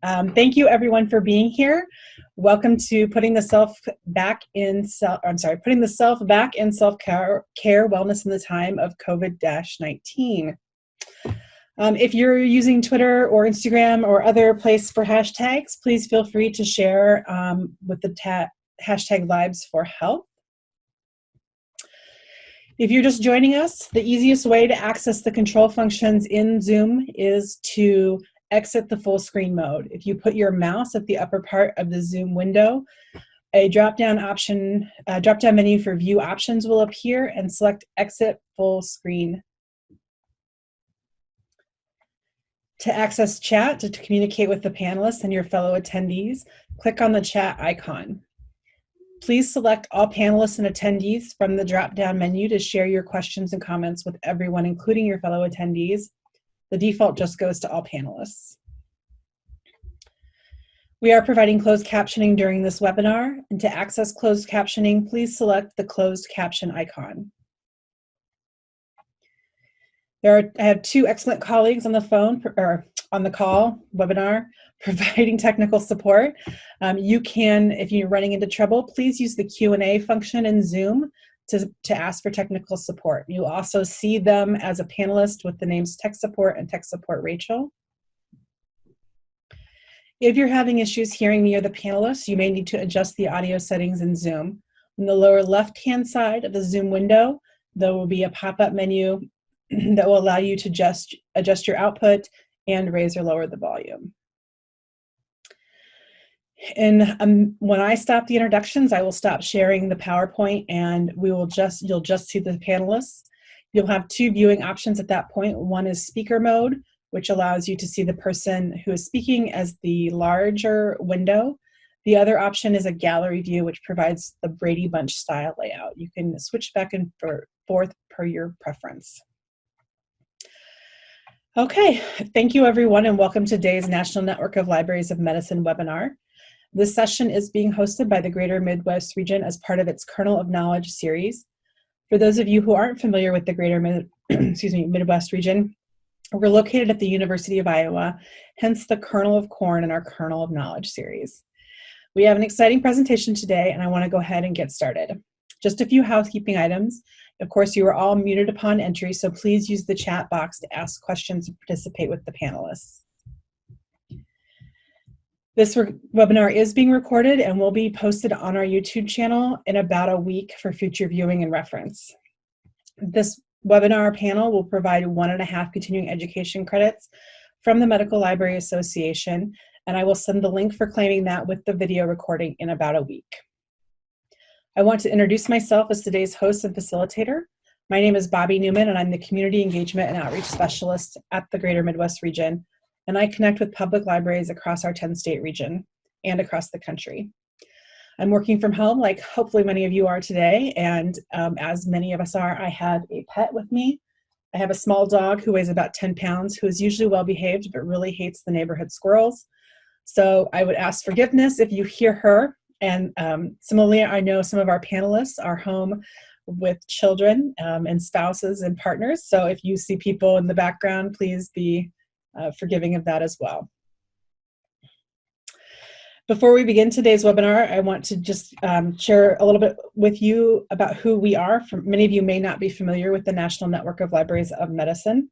Thank you everyone for being here. Welcome to putting the self back in self-care, wellness in the time of COVID-19. If you're using Twitter or Instagram or other place for hashtags, please feel free to share with the hashtag Lives for Health. If you're just joining us, the easiest way to access the control functions in Zoom is to exit the full screen mode. If you put your mouse at the upper part of the Zoom window, a drop-down menu for view options will appear, and select Exit Full Screen. To access chat, to communicate with the panelists and your fellow attendees, click on the chat icon. Please select all panelists and attendees from the drop-down menu to share your questions and comments with everyone, including your fellow attendees. The default just goes to all panelists. We are providing closed captioning during this webinar, and to access closed captioning, please select the closed caption icon. I have two excellent colleagues on the phone, or on the call webinar, providing technical support. You can, if you're running into trouble, please use the Q&A function in Zoom to ask for technical support. You'll also see them as a panelist with the names Tech Support and Tech Support Rachel. If you're having issues hearing me or the panelists, you may need to adjust the audio settings in Zoom. In the lower left-hand side of the Zoom window, there will be a pop-up menu that will allow you to adjust your output and raise or lower the volume. And when I stop the introductions, I will stop sharing the PowerPoint, and you'll just see the panelists. You'll have two viewing options at that point. One is speaker mode, which allows you to see the person who is speaking as the larger window. The other option is a gallery view, which provides the Brady Bunch style layout. You can switch back and forth per your preference. Okay, thank you everyone, and welcome to today's National Network of Libraries of Medicine webinar. This session is being hosted by the Greater Midwest region as part of its Kernel of Knowledge series. For those of you who aren't familiar with the Greater Midwest region, we're located at the University of Iowa, hence the Kernel of Corn in our Kernel of Knowledge series. We have an exciting presentation today, and I want to go ahead and get started. Just a few housekeeping items. Of course, you are all muted upon entry, so please use the chat box to ask questions and participate with the panelists. This webinar is being recorded and will be posted on our YouTube channel in about a week for future viewing and reference. This webinar panel will provide 1.5 continuing education credits from the Medical Library Association, and I will send the link for claiming that with the video recording in about a week. I want to introduce myself as today's host and facilitator. My name is Bobby Newman, and I'm the Community Engagement and Outreach Specialist at the Greater Midwest region, and I connect with public libraries across our 10-state region and across the country. I'm working from home, like hopefully many of you are today, and as many of us are, I have a pet with me. I have a small dog who weighs about 10 pounds, who is usually well-behaved, but really hates the neighborhood squirrels. So I would ask forgiveness if you hear her. And similarly, I know some of our panelists are home with children and spouses and partners. So if you see people in the background, please be forgiving of that as well. Before we begin today's webinar, I want to just share a little bit with you about who we are. Many of you may not be familiar with the National Network of Libraries of Medicine.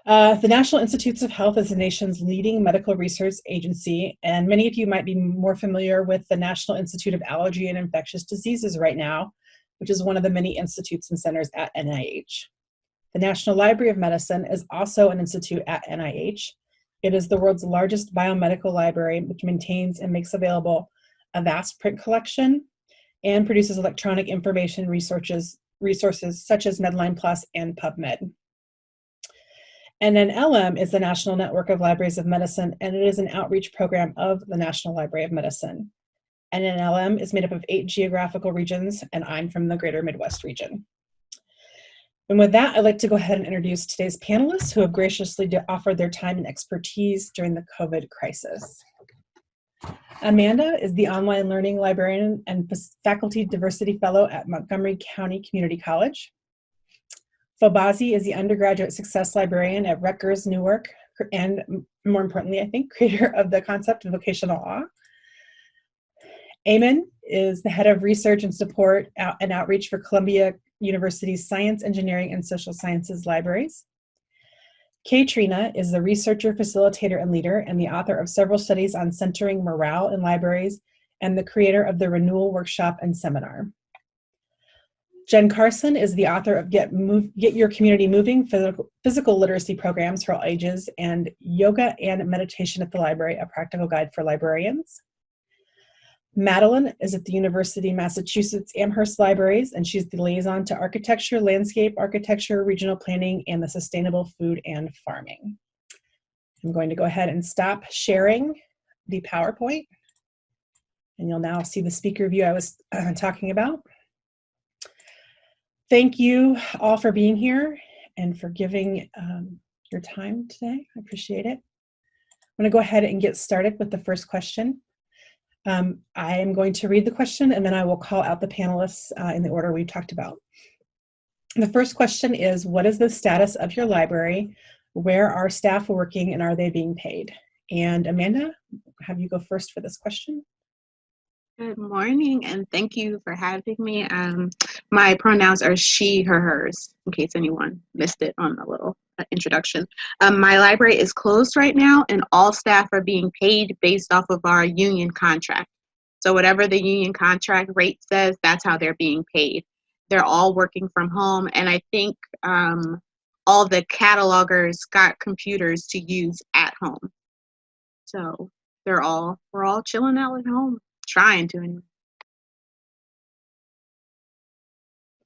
The National Institutes of Health is the nation's leading medical research agency, and many of you might be more familiar with the National Institute of Allergy and Infectious Diseases right now, which is one of the many institutes and centers at NIH. The National Library of Medicine is also an institute at NIH. It is the world's largest biomedical library, which maintains and makes available a vast print collection and produces electronic information resources such as Medline Plus and PubMed. NNLM is the National Network of Libraries of Medicine, and it is an outreach program of the National Library of Medicine. NNLM is made up of 8 geographical regions, and I'm from the Greater Midwest region. And with that, I'd like to go ahead and introduce today's panelists who have graciously offered their time and expertise during the COVID crisis. Amanda is the online learning librarian and faculty diversity fellow at Montgomery County Community College. Fobazi is the undergraduate success librarian at Rutgers Newark and more importantly, I think, creator of the concept of vocational awe. Eamon is the head of research and support and outreach for Columbia University's Science, Engineering, and Social Sciences libraries. Kaetrena is the researcher, facilitator, and leader, and the author of several studies on centering morale in libraries, and the creator of the Renewal Workshop and Seminar. Jen Carson is the author of Get Your Community Moving, physical literacy programs for all ages, and Yoga and Meditation at the Library, a practical guide for librarians. Madeline is at the University of Massachusetts Amherst Libraries, and she's the liaison to architecture, landscape architecture, regional planning, and the sustainable food and farming. I'm going to go ahead and stop sharing the PowerPoint, and you'll now see the speaker view I was talking about. Thank you all for being here and for giving your time today. I appreciate it. I'm going to go ahead and get started with the first question. I am going to read the question, and then I will call out the panelists in the order we've talked about. The first question is, what is the status of your library? Where are staff working, and are they being paid? And Amanda, have you go first for this question. Good morning, and thank you for having me. My pronouns are she, her, hers, in case anyone missed it on the little introduction. My library is closed right now, and all staff are being paid based off of our union contract. So whatever the union contract rate says, that's how they're being paid. They're all working from home, and I think all the catalogers got computers to use at home. So we're all chilling out at home. Trying to anyway.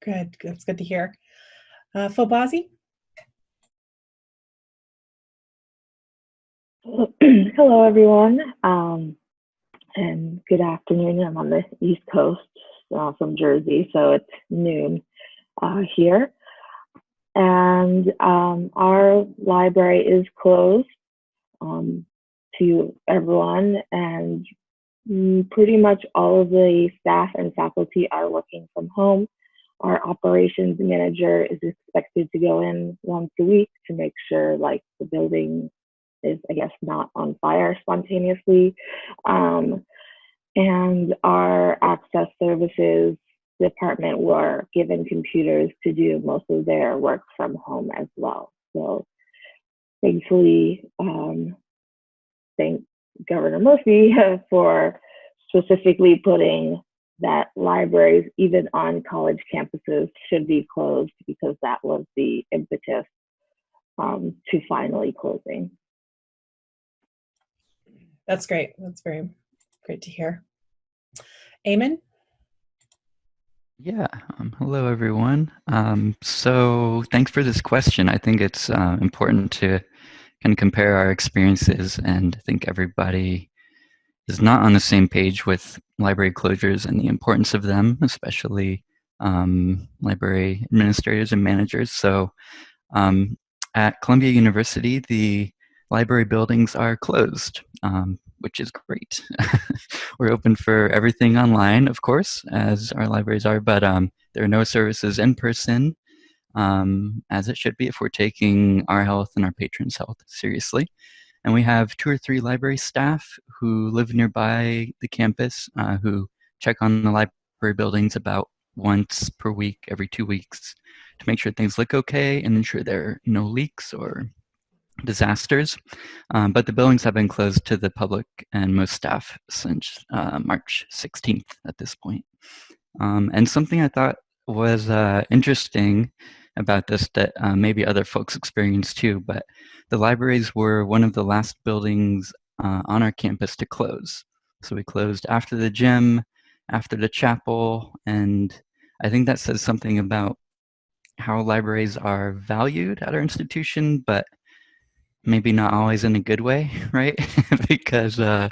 Good, that's good to hear. Fobazi? Hello, everyone, and good afternoon. I'm on the East Coast from Jersey, so it's noon here. And our library is closed to everyone, and pretty much all of the staff and faculty are working from home. Our operations manager is expected to go in once a week to make sure like the building is, I guess, not on fire spontaneously. And our access services department were given computers to do most of their work from home as well. So thankfully, thank Governor Murphy for specifically putting that libraries, even on college campuses, should be closed, because that was the impetus to finally closing. That's great. That's very great to hear. Eamon? Yeah, hello everyone. So thanks for this question. I think it's important to kind of compare our experiences, and I think everybody is not on the same page with library closures and the importance of them, especially library administrators and managers. So at Columbia University, the library buildings are closed, which is great. We're open for everything online, of course, as our libraries are, but there are no services in person, as it should be if we're taking our health and our patrons' health seriously. And we have 2 or 3 library staff who live nearby the campus, who check on the library buildings about once per week, every 2 weeks, to make sure things look okay and ensure there are no leaks or disasters. But the buildings have been closed to the public and most staff since March 16th at this point. And something I thought was interesting about this that maybe other folks experienced too, but the libraries were one of the last buildings on our campus to close. So we closed after the gym, after the chapel, and I think that says something about how libraries are valued at our institution, but maybe not always in a good way, right? Because I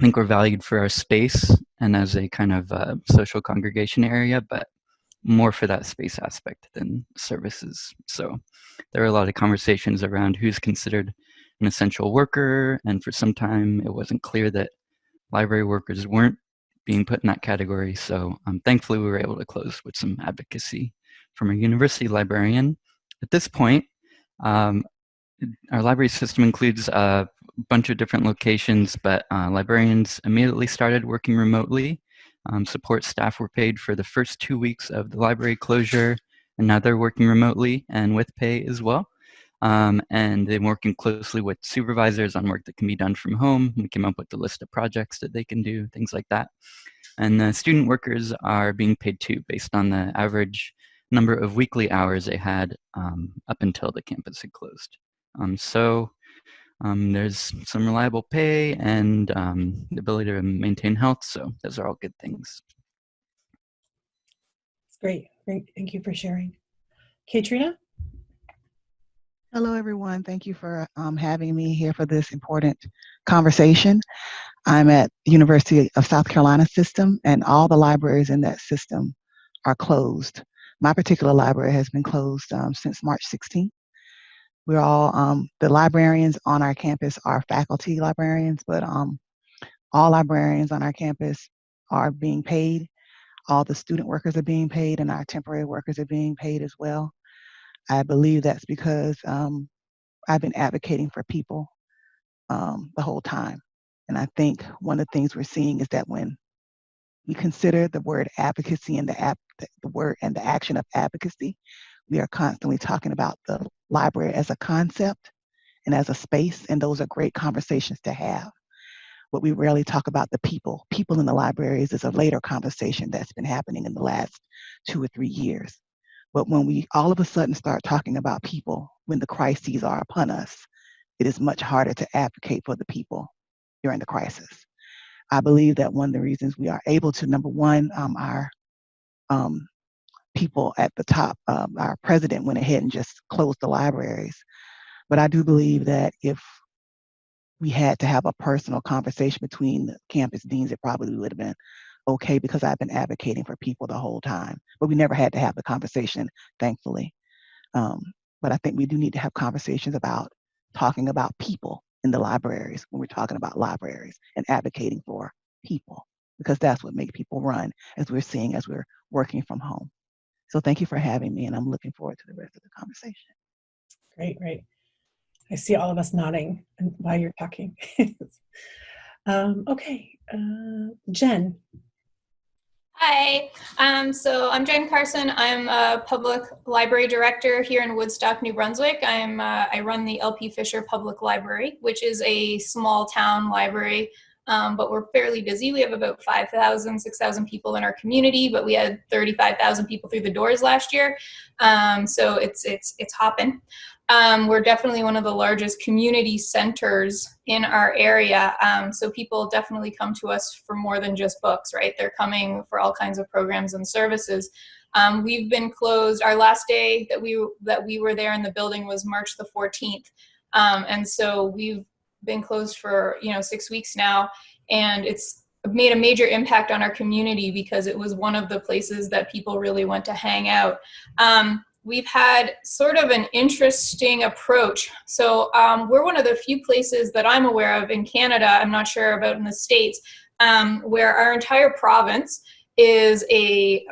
think we're valued for our space and as a kind of social congregation area, but more for that space aspect than services. So there are a lot of conversations around who's considered an essential worker, and for some time it wasn't clear that library workers weren't being put in that category. So thankfully we were able to close with some advocacy from a university librarian. At this point, our library system includes a bunch of different locations, but librarians immediately started working remotely. Support staff were paid for the first 2 weeks of the library closure, and now they're working remotely and with pay as well. And they're working closely with supervisors on work that can be done from home. We came up with a list of projects that they can do, things like that. And the student workers are being paid too, based on the average number of weekly hours they had up until the campus had closed. There's some reliable pay and the ability to maintain health, so those are all good things. Great. Thank you for sharing. Kaetrena? Hello, everyone. Thank you for having me here for this important conversation. I'm at the University of South Carolina system, and all the libraries in that system are closed. My particular library has been closed since March 16th. We're all, the librarians on our campus are faculty librarians, but all librarians on our campus are being paid. All the student workers are being paid, and our temporary workers are being paid as well. I believe that's because I've been advocating for people the whole time. And I think one of the things we're seeing is that when we consider the word advocacy and the word and the action of advocacy, we are constantly talking about the library as a concept and as a space, and those are great conversations to have. But we rarely talk about the people. People in the libraries is a later conversation that's been happening in the last 2 or 3 years. But when we all of a sudden start talking about people when the crises are upon us, it is much harder to advocate for the people during the crisis. I believe that one of the reasons we are able to, number one, our people at the top, our president went ahead and just closed the libraries. But I do believe that if we had to have a personal conversation between the campus deans, it probably would have been okay, because I've been advocating for people the whole time. But we never had to have the conversation, thankfully. But I think we do need to have conversations about talking about people in the libraries when we're talking about libraries and advocating for people, because that's what makes people run, as we're seeing as we're working from home. So thank you for having me, and I'm looking forward to the rest of the conversation. Great. I see all of us nodding while you're talking. Okay, Jen. Hi, so I'm Jen Carson. I'm a public library director here in Woodstock, New Brunswick. I run the LP Fisher Public Library, which is a small town library, but we're fairly busy. We have about 5,000, 6,000 people in our community, but we had 35,000 people through the doors last year. So it's hopping. We're definitely one of the largest community centers in our area. So people definitely come to us for more than just books, right? They're coming for all kinds of programs and services. We've been closed. Our last day that we were there in the building was March the 14th. And so we've been closed for 6 weeks now, and it's made a major impact on our community because it was one of the places that people really went to hang out. We've had sort of an interesting approach. So we're one of the few places that I'm aware of in Canada, I'm not sure about in the States, where our entire province is a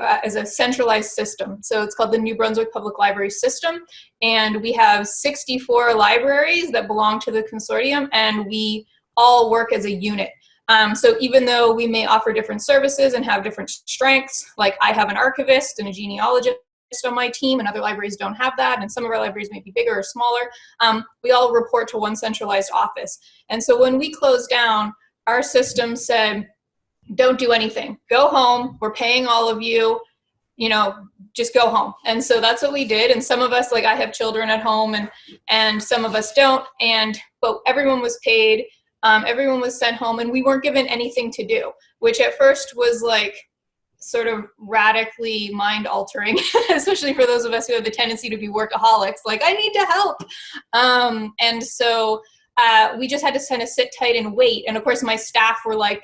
centralized system. So it's called the New Brunswick Public Library System. And we have 64 libraries that belong to the consortium, and we all work as a unit. So even though we may offer different services and have different strengths, like I have an archivist and a genealogist on my team, and other libraries don't have that, and some of our libraries may be bigger or smaller, we all report to one centralized office. And so when we closed down, our system said, don't do anything. Go home. We're paying all of you. Just go home. And so that's what we did. And some of us, like I have children at home, and some of us don't. But everyone was paid. Everyone was sent home, and we weren't given anything to do, which at first was like sort of radically mind altering, especially for those of us who have the tendency to be workaholics. Like, I need to help. And so we just had to kind of sit tight and wait. And of course, my staff were like,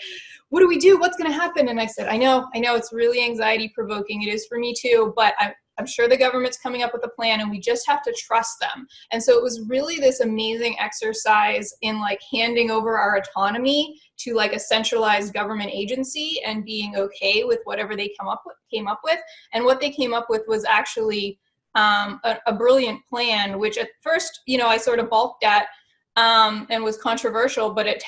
what do we do? What's going to happen? And I said, I know it's really anxiety provoking. It is for me too, but I'm sure the government's coming up with a plan, and we just have to trust them. And so it was really this amazing exercise in like handing over our autonomy to like a centralized government agency and being okay with whatever they came up with. And what they came up with was actually a brilliant plan, which at first, I sort of balked at, and was controversial, but it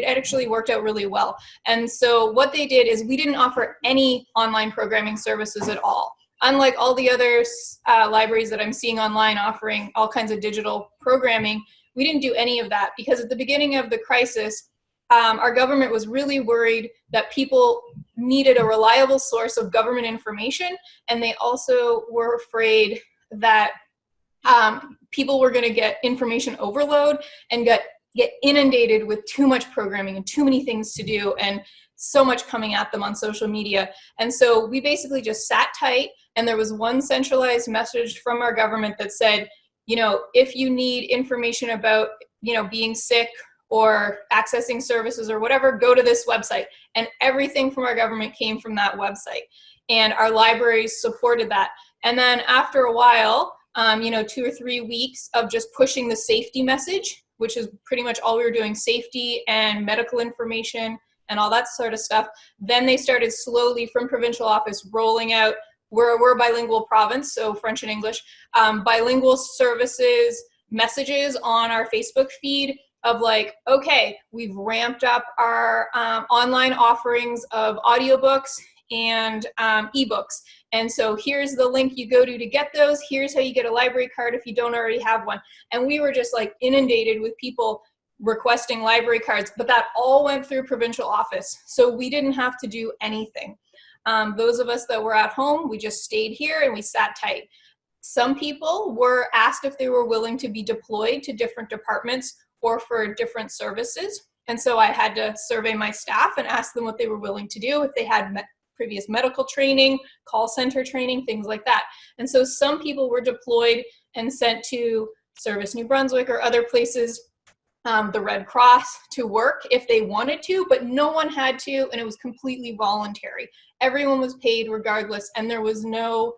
actually worked out really well. And so what they did is we didn't offer any online programming services at all. Unlike all the other libraries that I'm seeing online offering all kinds of digital programming, we didn't do any of that because at the beginning of the crisis, our government was really worried that people needed a reliable source of government information, and they also were afraid that people were going to get information overload and get inundated with too much programming and too many things to do and so much coming at them on social media. And so we basically just sat tight, and there was one centralized message from our government that said, if you need information about, being sick or accessing services or whatever, go to this website. And everything from our government came from that website. And our libraries supported that. And then after a while, 2 or 3 weeks of just pushing the safety message, which is pretty much all we were doing, safety and medical information and all that sort of stuff. Then they started slowly from provincial office rolling out, we're a bilingual province, so French and English, bilingual services messages on our Facebook feed of like, okay, we've ramped up our online offerings of audiobooks and ebooks. And so here's the link you go to get those. Here's how you get a library card if you don't already have one. And we were just like inundated with people requesting library cards, but that all went through provincial office. So we didn't have to do anything. Those of us that were at home, we just stayed here and we sat tight. Some people were asked if they were willing to be deployed to different departments or for different services. And so I had to survey my staff and ask them what they were willing to do, if they had previous medical training, call center training, things like that. And so some people were deployed and sent to Service New Brunswick or other places, the Red Cross, to work if they wanted to, but no one had to, and it was completely voluntary. Everyone was paid regardless, and there was no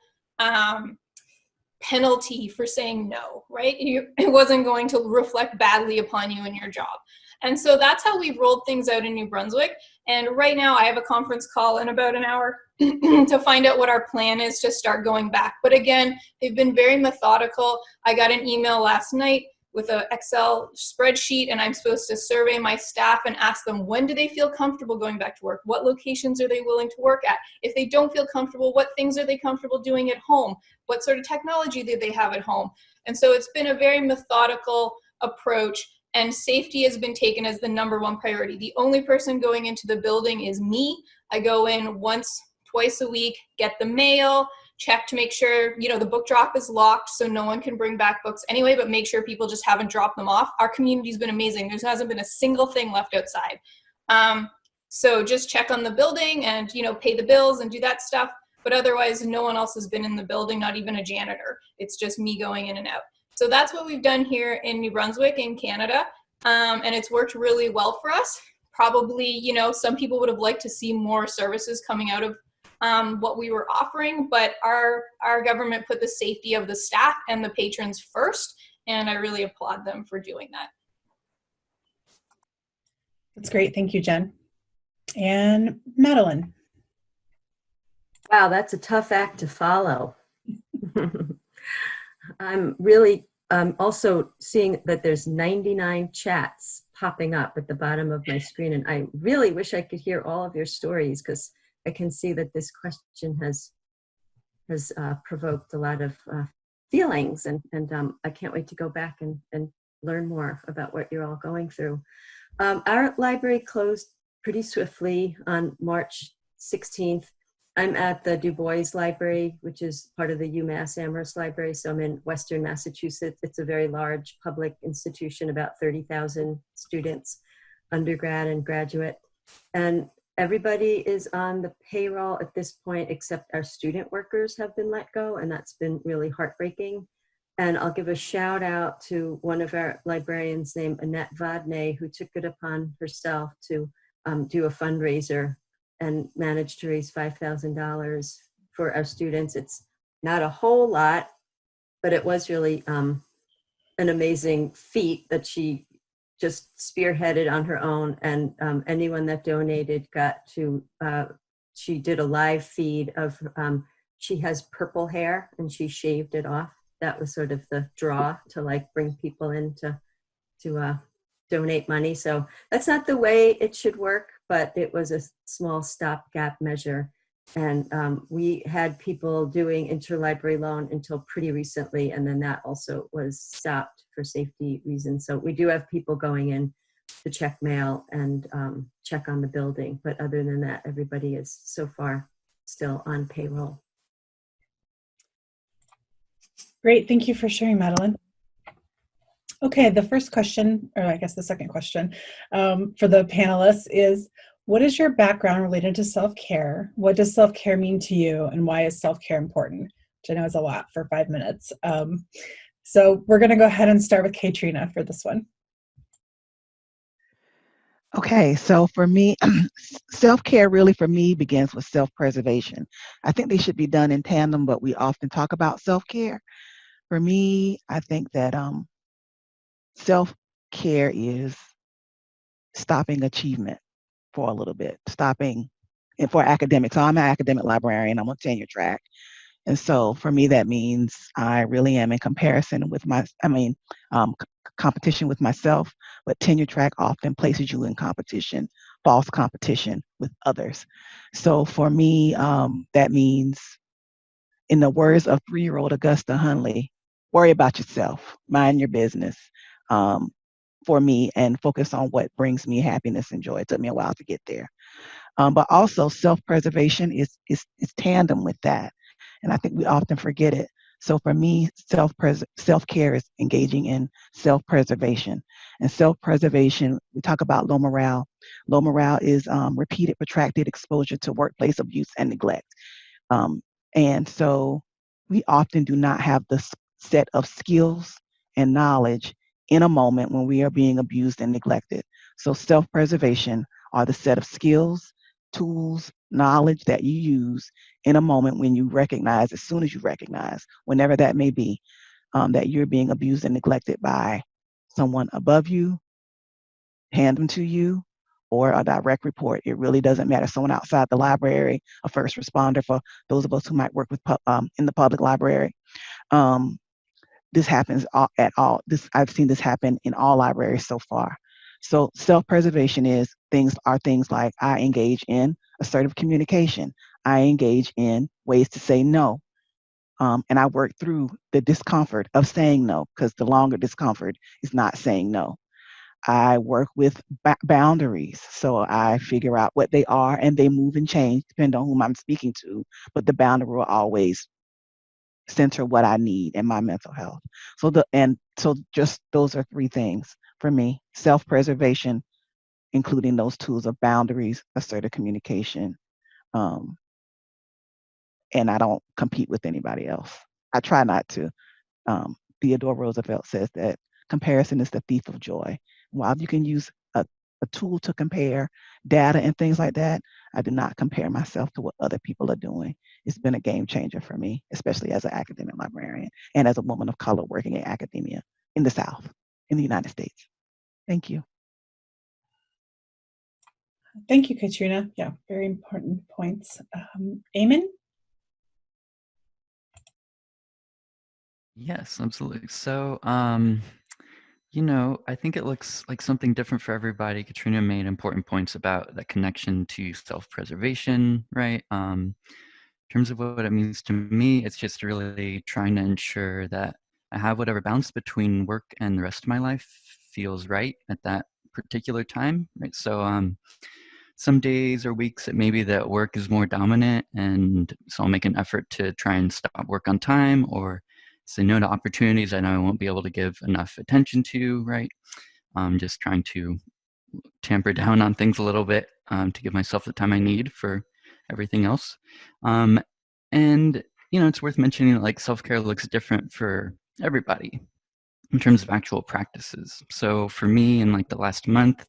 penalty for saying no, right? It wasn't going to reflect badly upon you in your job. And so that's how we've rolled things out in New Brunswick. And right now I have a conference call in about an hour to find out what our plan is to start going back. But again, they've been very methodical. I got an email last night with an Excel spreadsheet, and I'm supposed to survey my staff and ask them, when do they feel comfortable going back to work? What locations are they willing to work at? If they don't feel comfortable, what things are they comfortable doing at home? What sort of technology do they have at home? And so it's been a very methodical approach, and safety has been taken as the #1 priority. The only person going into the building is me. I go in once, twice a week, get the mail, check to make sure, the book drop is locked so no one can bring back books anyway, but make sure people just haven't dropped them off. Our community's been amazing. There hasn't been a single thing left outside. So just check on the building and, pay the bills and do that stuff. But otherwise, no one else has been in the building, not even a janitor. It's just me going in and out. So that's what we've done here in New Brunswick in Canada. And it's worked really well for us. Probably, some people would have liked to see more services coming out of what we were offering, but our government put the safety of the staff and the patrons first, and I really applaud them for doing that. That's great. Thank you, Jen. And Madeline. Wow, that's a tough act to follow. I'm really also seeing that there's 99 chats popping up at the bottom of my screen, and I really wish I could hear all of your stories, because I can see that this question has provoked a lot of feelings, and I can't wait to go back and learn more about what you're all going through. Our library closed pretty swiftly on March 16th. I'm at the Du Bois Library, which is part of the UMass Amherst Library, so I'm in Western Massachusetts. It's a very large public institution, about 30,000 students, undergrad and graduate. And everybody is on the payroll at this point, except our student workers have been let go, and that's been really heartbreaking. And I'll give a shout out to one of our librarians named Annette Vodney, who took it upon herself to do a fundraiser and managed to raise $5,000 for our students. It's not a whole lot, but it was really an amazing feat that she just spearheaded on her own, and anyone that donated got to, she did a live feed of she has purple hair and she shaved it off. That was sort of the draw to like bring people in to donate money. So that's not the way it should work, but it was a small stopgap measure. And we had people doing interlibrary loan until pretty recently, and then that also was stopped for safety reasons. So we do have people going in to check mail and check on the building, but other than that, everybody is so far still on payroll. Great, thank you for sharing, Madeline. Okay, the first question, or I guess the second question for the panelists is, what is your background related to self-care? What does self-care mean to you, and why is self-care important? Which I know is a lot for 5 minutes. So we're gonna go ahead and start with Kaetrena for this one. Okay, so for me, self-care really for me begins with self-preservation. I think they should be done in tandem, but we often talk about self-care. For me, I think that self-care is stopping achievement for a little bit, stopping and for academics. So I'm an academic librarian, I'm on tenure track. And so for me, that means I really am in comparison with competition with myself, but tenure track often places you in competition, false competition with others. So for me, that means, in the words of 3-year-old Augusta Hunley, worry about yourself, mind your business. For me, and focus on what brings me happiness and joy. It took me a while to get there. But also self-preservation is tandem with that. And I think we often forget it. So for me, self-care is engaging in self-preservation. And self-preservation, we talk about low morale. Low morale is repeated, protracted exposure to workplace abuse and neglect. And so we often do not have the set of skills and knowledge in a moment when we are being abused and neglected. So self-preservation are the set of skills, tools, knowledge that you use in a moment when you recognize, as soon as you recognize, whenever that may be, that you're being abused and neglected by someone above you, hand them to you, or a direct report. It really doesn't matter. Someone outside the library, a first responder, for those of us who might work with in the public library. This happens I've seen this happen in all libraries so far. So self-preservation are things like I engage in assertive communication. I engage in ways to say no. And I work through the discomfort of saying no, because the longer discomfort is not saying no. I work with boundaries. So I figure out what they are, and they move and change depending on whom I'm speaking to, but the boundary will always center what I need in my mental health. So just those are 3 things for me: self-preservation, including those tools of boundaries, assertive communication, and I don't compete with anybody else. I try not to. Theodore Roosevelt says that comparison is the thief of joy. While you can use a tool to compare data and things like that, I do not compare myself to what other people are doing. It's been a game changer for me, especially as an academic librarian and as a woman of color working in academia in the South, in the United States. Thank you. Thank you, Kaetrena. Yeah, very important points. Eamon? Yes, absolutely. So, you know, I think it looks like something different for everybody. Kaetrena made important points about that connection to self-preservation, right? In terms of what it means to me, it's just really trying to ensure that I have whatever balance between work and the rest of my life feels right at that particular time, right? So, some days or weeks it may be that work is more dominant, and so I'll make an effort to try and stop work on time, or say no to opportunities I know I won't be able to give enough attention to, right? Just trying to tamper down on things a little bit to give myself the time I need for everything else. And, you know, it's worth mentioning that like self-care looks different for everybody in terms of actual practices. So for me, in like the last month,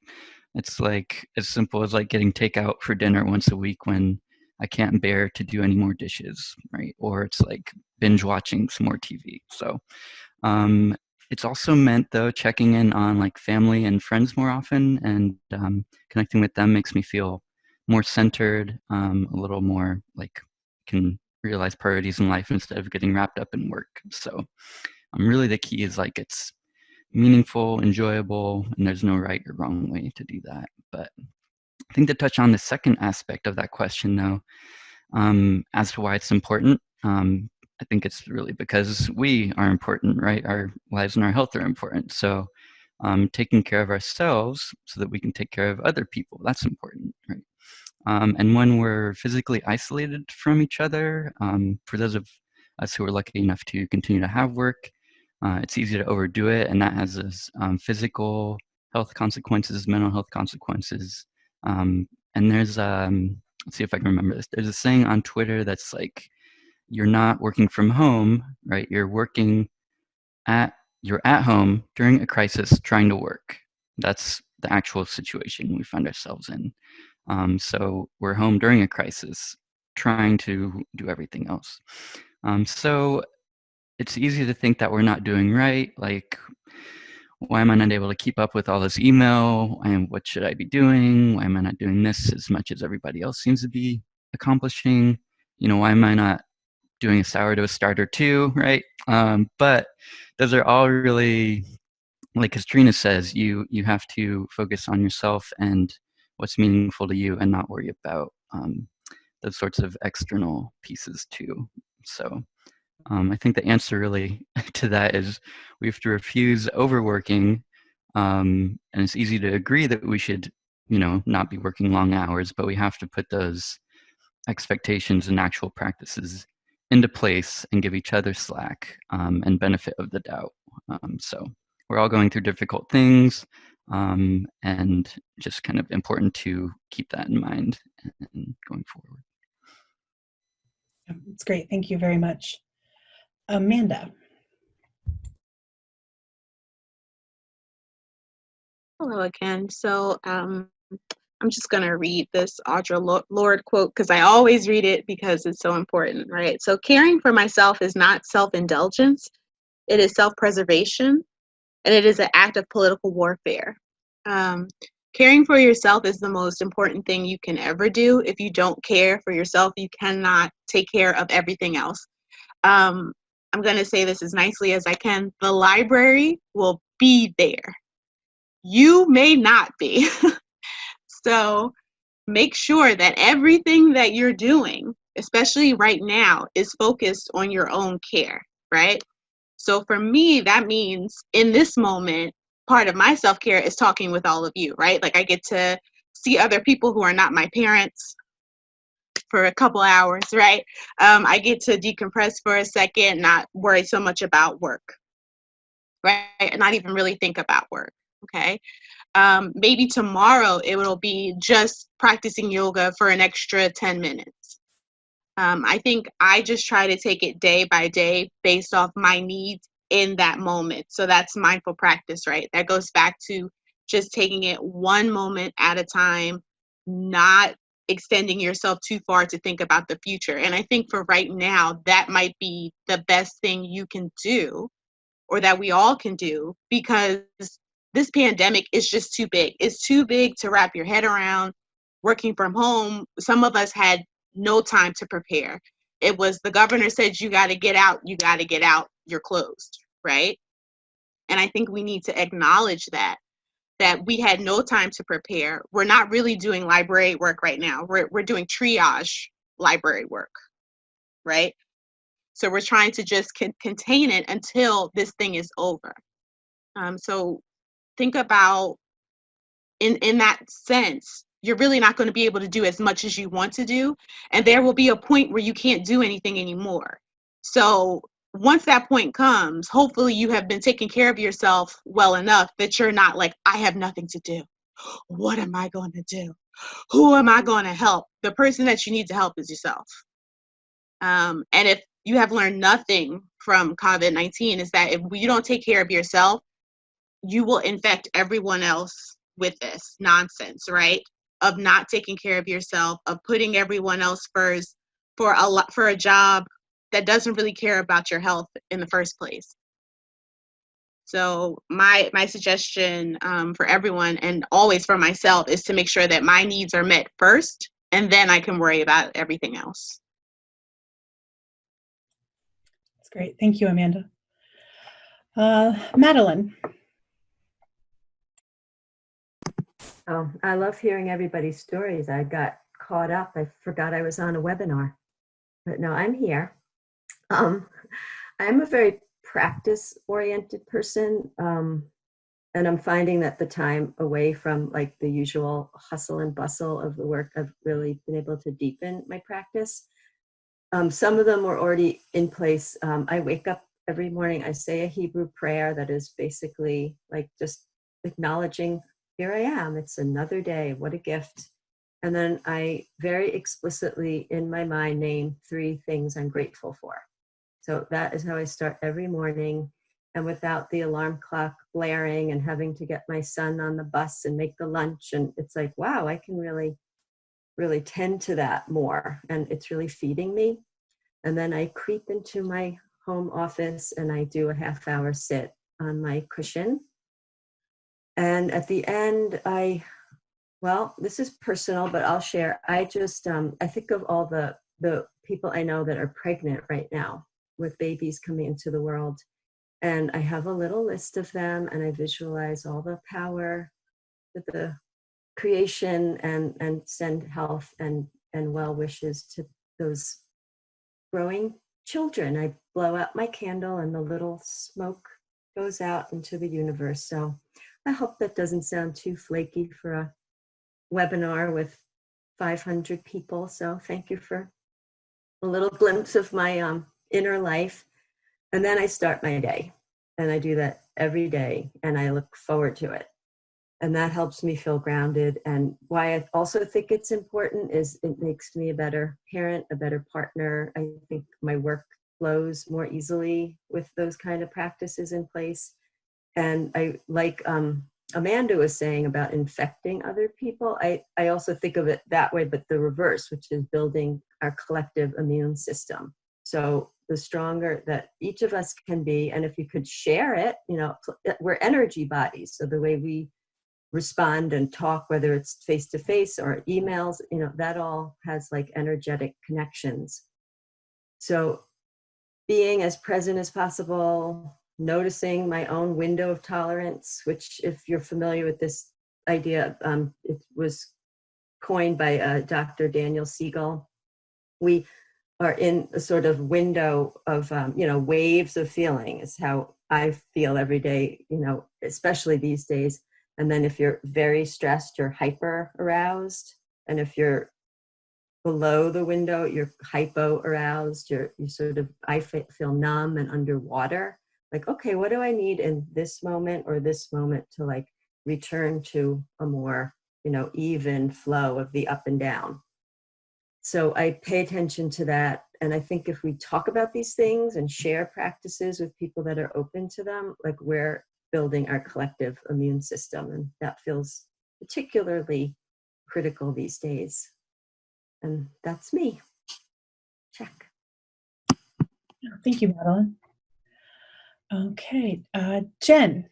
it's like as simple as like getting takeout for dinner once a week when I can't bear to do any more dishes, right? Or it's like binge watching some more TV. So it's also meant though checking in on like family and friends more often, and connecting with them makes me feel more centered, a little more like can realize priorities in life instead of getting wrapped up in work. So really the key is like it's meaningful, enjoyable, and there's no right or wrong way to do that. But I think to touch on the second aspect of that question though, as to why it's important, I think it's really because we are important, right? Our lives and our health are important. So taking care of ourselves so that we can take care of other people, that's important, right? And when we're physically isolated from each other, for those of us who are lucky enough to continue to have work, it's easy to overdo it, and that has this, physical health consequences, mental health consequences. And there's, let's see if I can remember this. There's a saying on Twitter that's like, you're not working from home, right? You're at home during a crisis trying to work. That's the actual situation we find ourselves in. So we're home during a crisis trying to do everything else. So it's easy to think that we're not doing right. Like, why am I not able to keep up with all this email? And what should I be doing? Why am I not doing this as much as everybody else seems to be accomplishing? You know, why am I not doing a sourdough starter too, right? But those are all really, like Kaetrena says, you have to focus on yourself and what's meaningful to you and not worry about those sorts of external pieces too. So I think the answer really to that is we have to refuse overworking, and it's easy to agree that we should, you know, not be working long hours, but we have to put those expectations and actual practices into place and give each other slack and benefit of the doubt. So we're all going through difficult things, and just kind of important to keep that in mind and going forward. That's great. Thank you very much. Amanda. Hello again. So I'm just going to read this Audre Lorde quote because I always read it because it's so important, right? So caring for myself is not self-indulgence. It is self-preservation, and it is an act of political warfare. Caring for yourself is the most important thing you can ever do. If you don't care for yourself, you cannot take care of everything else. I'm going to say this as nicely as I can. The library will be there. You may not be. So make sure that everything that you're doing, especially right now, is focused on your own care, right? So for me, that means in this moment, part of my self-care is talking with all of you, right? Like I get to see other people who are not my parents for a couple hours, right? I get to decompress for a second, not worry so much about work, right? And not even really think about work, okay? Maybe tomorrow it will be just practicing yoga for an extra 10 minutes. I think I just try to take it day by day based off my needs in that moment. So that's mindful practice, right? That goes back to just taking it one moment at a time, not extending yourself too far to think about the future. And I think for right now, that might be the best thing you can do, or that we all can do, because this pandemic is just too big. It's too big to wrap your head around. Working from home, some of us had no time to prepare. It was the governor said, you got to get out, you're closed, right? And I think we need to acknowledge that we had no time to prepare. We're not really doing library work right now. We're doing triage library work, right? So we're trying to just contain it until this thing is over. So think about, in that sense, you're really not going to be able to do as much as you want to do. And there will be a point where you can't do anything anymore. So once that point comes, hopefully you have been taking care of yourself well enough that you're not like, I have nothing to do. What am I going to do? Who am I going to help? The person that you need to help is yourself. And if you have learned nothing from COVID-19, is that if you don't take care of yourself, you will infect everyone else with this nonsense, right? Of not taking care of yourself, of putting everyone else first for a job that doesn't really care about your health in the first place. So my suggestion for everyone, and always for myself, is to make sure that my needs are met first, and then I can worry about everything else. Great. Thank you, Amanda. Madeline. Oh, I love hearing everybody's stories. I got caught up. I forgot I was on a webinar, but no, I'm here. I'm a very practice-oriented person, and I'm finding that the time away from like the usual hustle and bustle of the work, I've really been able to deepen my practice. Some of them were already in place. I wake up every morning, I say a Hebrew prayer that is basically like just acknowledging, here I am, it's another day, what a gift. And then I very explicitly in my mind name 3 things I'm grateful for. So that is how I start every morning. And without the alarm clock blaring and having to get my son on the bus and make the lunch. And it's like, wow, I can really tend to that more. And it's really feeding me. And then I creep into my home office and I do a half-hour sit on my cushion. And at the end, well, this is personal, but I'll share. I just, I think of all the people I know that are pregnant right now with babies coming into the world. And I have a little list of them and I visualize all the power that the creation and send health and well wishes to those growing children. I blow out my candle and the little smoke goes out into the universe. So I hope that doesn't sound too flaky for a webinar with 500 people. So thank you for a little glimpse of my inner life. And then I start my day. And I do that every day. And I look forward to it. And that helps me feel grounded. And why I also think it's important is it makes me a better parent, a better partner. I think my work flows more easily with those kind of practices in place. And I like Amanda was saying about infecting other people. I also think of it that way, but the reverse, which is building our collective immune system. So the stronger that each of us can be, and if you could share it, you know, we're energy bodies. So the way we respond and talk, whether it's face-to-face or emails, you know, that all has like energetic connections. So being as present as possible, noticing my own window of tolerance, which if you're familiar with this idea, it was coined by Dr. Daniel Siegel. We are in a sort of window of, you know, waves of feeling is how I feel every day, you know, especially these days. And then if you're very stressed, you're hyper aroused. And if you're below the window, you're hypo aroused. You sort of, I feel numb and underwater. Like, okay, what do I need in this moment or this moment to like return to a more, you know, even flow of the up and down. So I pay attention to that. And I think if we talk about these things and share practices with people that are open to them, like we're building our collective immune system. And that feels particularly critical these days. And that's me. Check. Thank you, Madeline. Okay, Jen.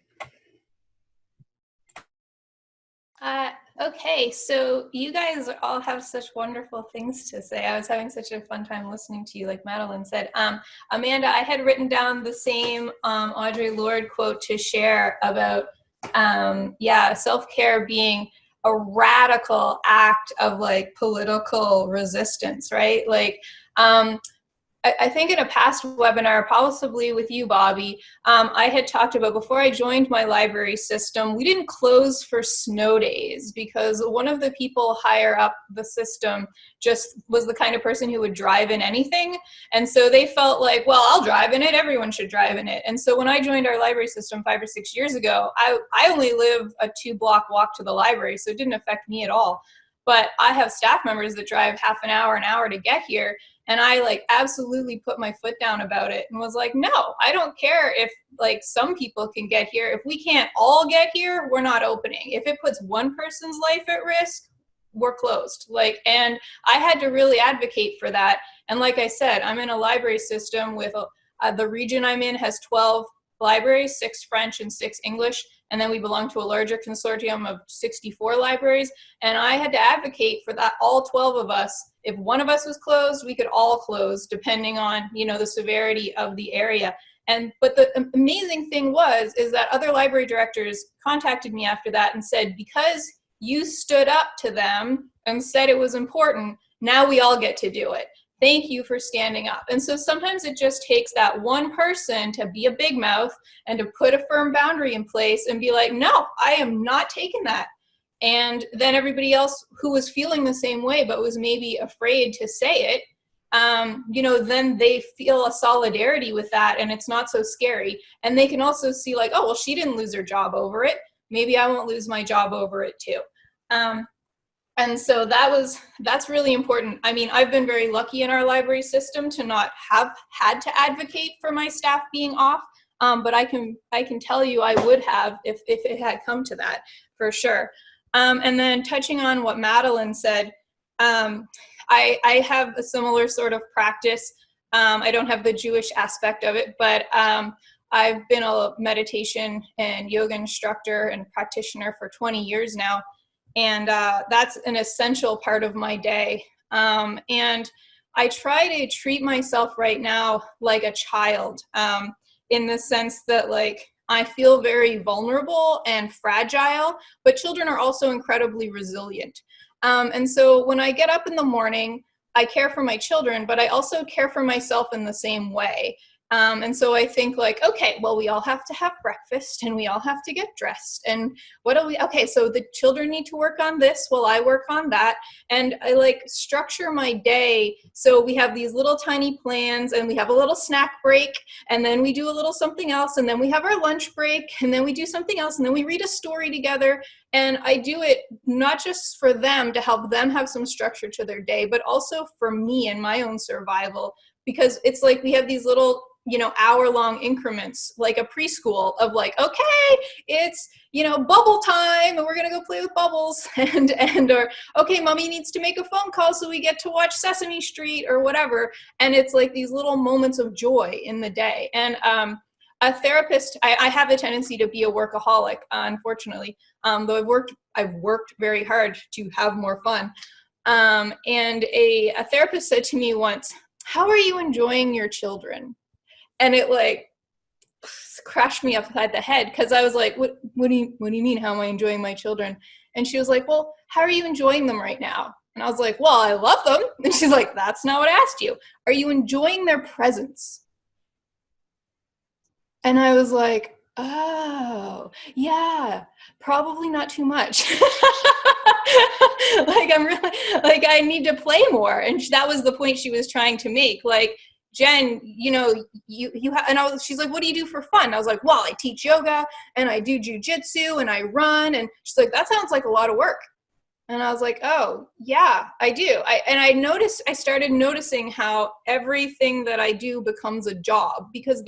Okay, so you guys all have such wonderful things to say. I was having such a fun time listening to you, like Madeline said. Amanda, I had written down the same Audre Lorde quote to share about, self-care being a radical act of like political resistance, right? Like, I think in a past webinar, possibly with you, Bobby, I had talked about before I joined my library system, we didn't close for snow days because one of the people higher up the system just was the kind of person who would drive in anything. And so they felt like, well, I'll drive in it, everyone should drive in it. And so when I joined our library system 5 or 6 years ago, I only live a 2-block walk to the library, so it didn't affect me at all. But I have staff members that drive half an hour to get here. And I like absolutely put my foot down about it and was like, no, I don't care if like some people can get here. If we can't all get here, we're not opening. If it puts one person's life at risk, we're closed. Like, and I had to really advocate for that. And like I said, I'm in a library system with the region I'm in has 12 libraries, 6 French and 6 English. And then we belong to a larger consortium of 64 libraries. And I had to advocate for that, all 12 of us if one of us was closed, we could all close depending on, you know, the severity of the area. But the amazing thing is that other library directors contacted me after that and said, because you stood up to them and said it was important, now we all get to do it. Thank you for standing up. And so sometimes it just takes that one person to be a big mouth and to put a firm boundary in place and be like, no, I am not taking that. And then everybody else who was feeling the same way but was maybe afraid to say it, you know, then they feel a solidarity with that and it's not so scary. And they can also see like, oh, well, she didn't lose her job over it. Maybe I won't lose my job over it too. And so that's really important. I mean, I've been very lucky in our library system to not have had to advocate for my staff being off, but I can tell you I would have if it had come to that, for sure. And then touching on what Madeline said, I have a similar sort of practice. I don't have the Jewish aspect of it, but I've been a meditation and yoga instructor and practitioner for 20 years now. And that's an essential part of my day. And I try to treat myself right now like a child, in the sense that like I feel very vulnerable and fragile, but children are also incredibly resilient. And so when I get up in the morning, I care for my children, but I also care for myself in the same way. And so I think like, okay, well, we all have to have breakfast and we all have to get dressed. And okay, so the children need to work on this while I work on that. And I like structure my day. So we have these little tiny plans and we have a little snack break and then we do a little something else. And then we have our lunch break and then we do something else. And then we read a story together. And I do it not just for them to help them have some structure to their day, but also for me and my own survival, because it's like we have these little, you know, hour-long increments, like a preschool of like, okay, it's, you know, bubble time and we're going to go play with bubbles or, okay, mommy needs to make a phone call so we get to watch Sesame Street or whatever. And it's like these little moments of joy in the day. And a therapist, I have a tendency to be a workaholic, unfortunately, though I've worked very hard to have more fun. And a therapist said to me once, how are you enjoying your children? And it like crashed me upside the head because I was like, what do you mean? How am I enjoying my children? And she was like, well, how are you enjoying them right now? And I was like, well, I love them. And she's like, that's not what I asked you. Are you enjoying their presence? And I was like, oh, yeah, probably not too much. Like I'm really like I need to play more. And that was the point she was trying to make. Like, Jen, you know, she's like, what do you do for fun? I was like, well, I teach yoga and I do jujitsu and I run. And she's like, that sounds like a lot of work. And I was like, oh yeah, I do. I started noticing how everything that I do becomes a job, because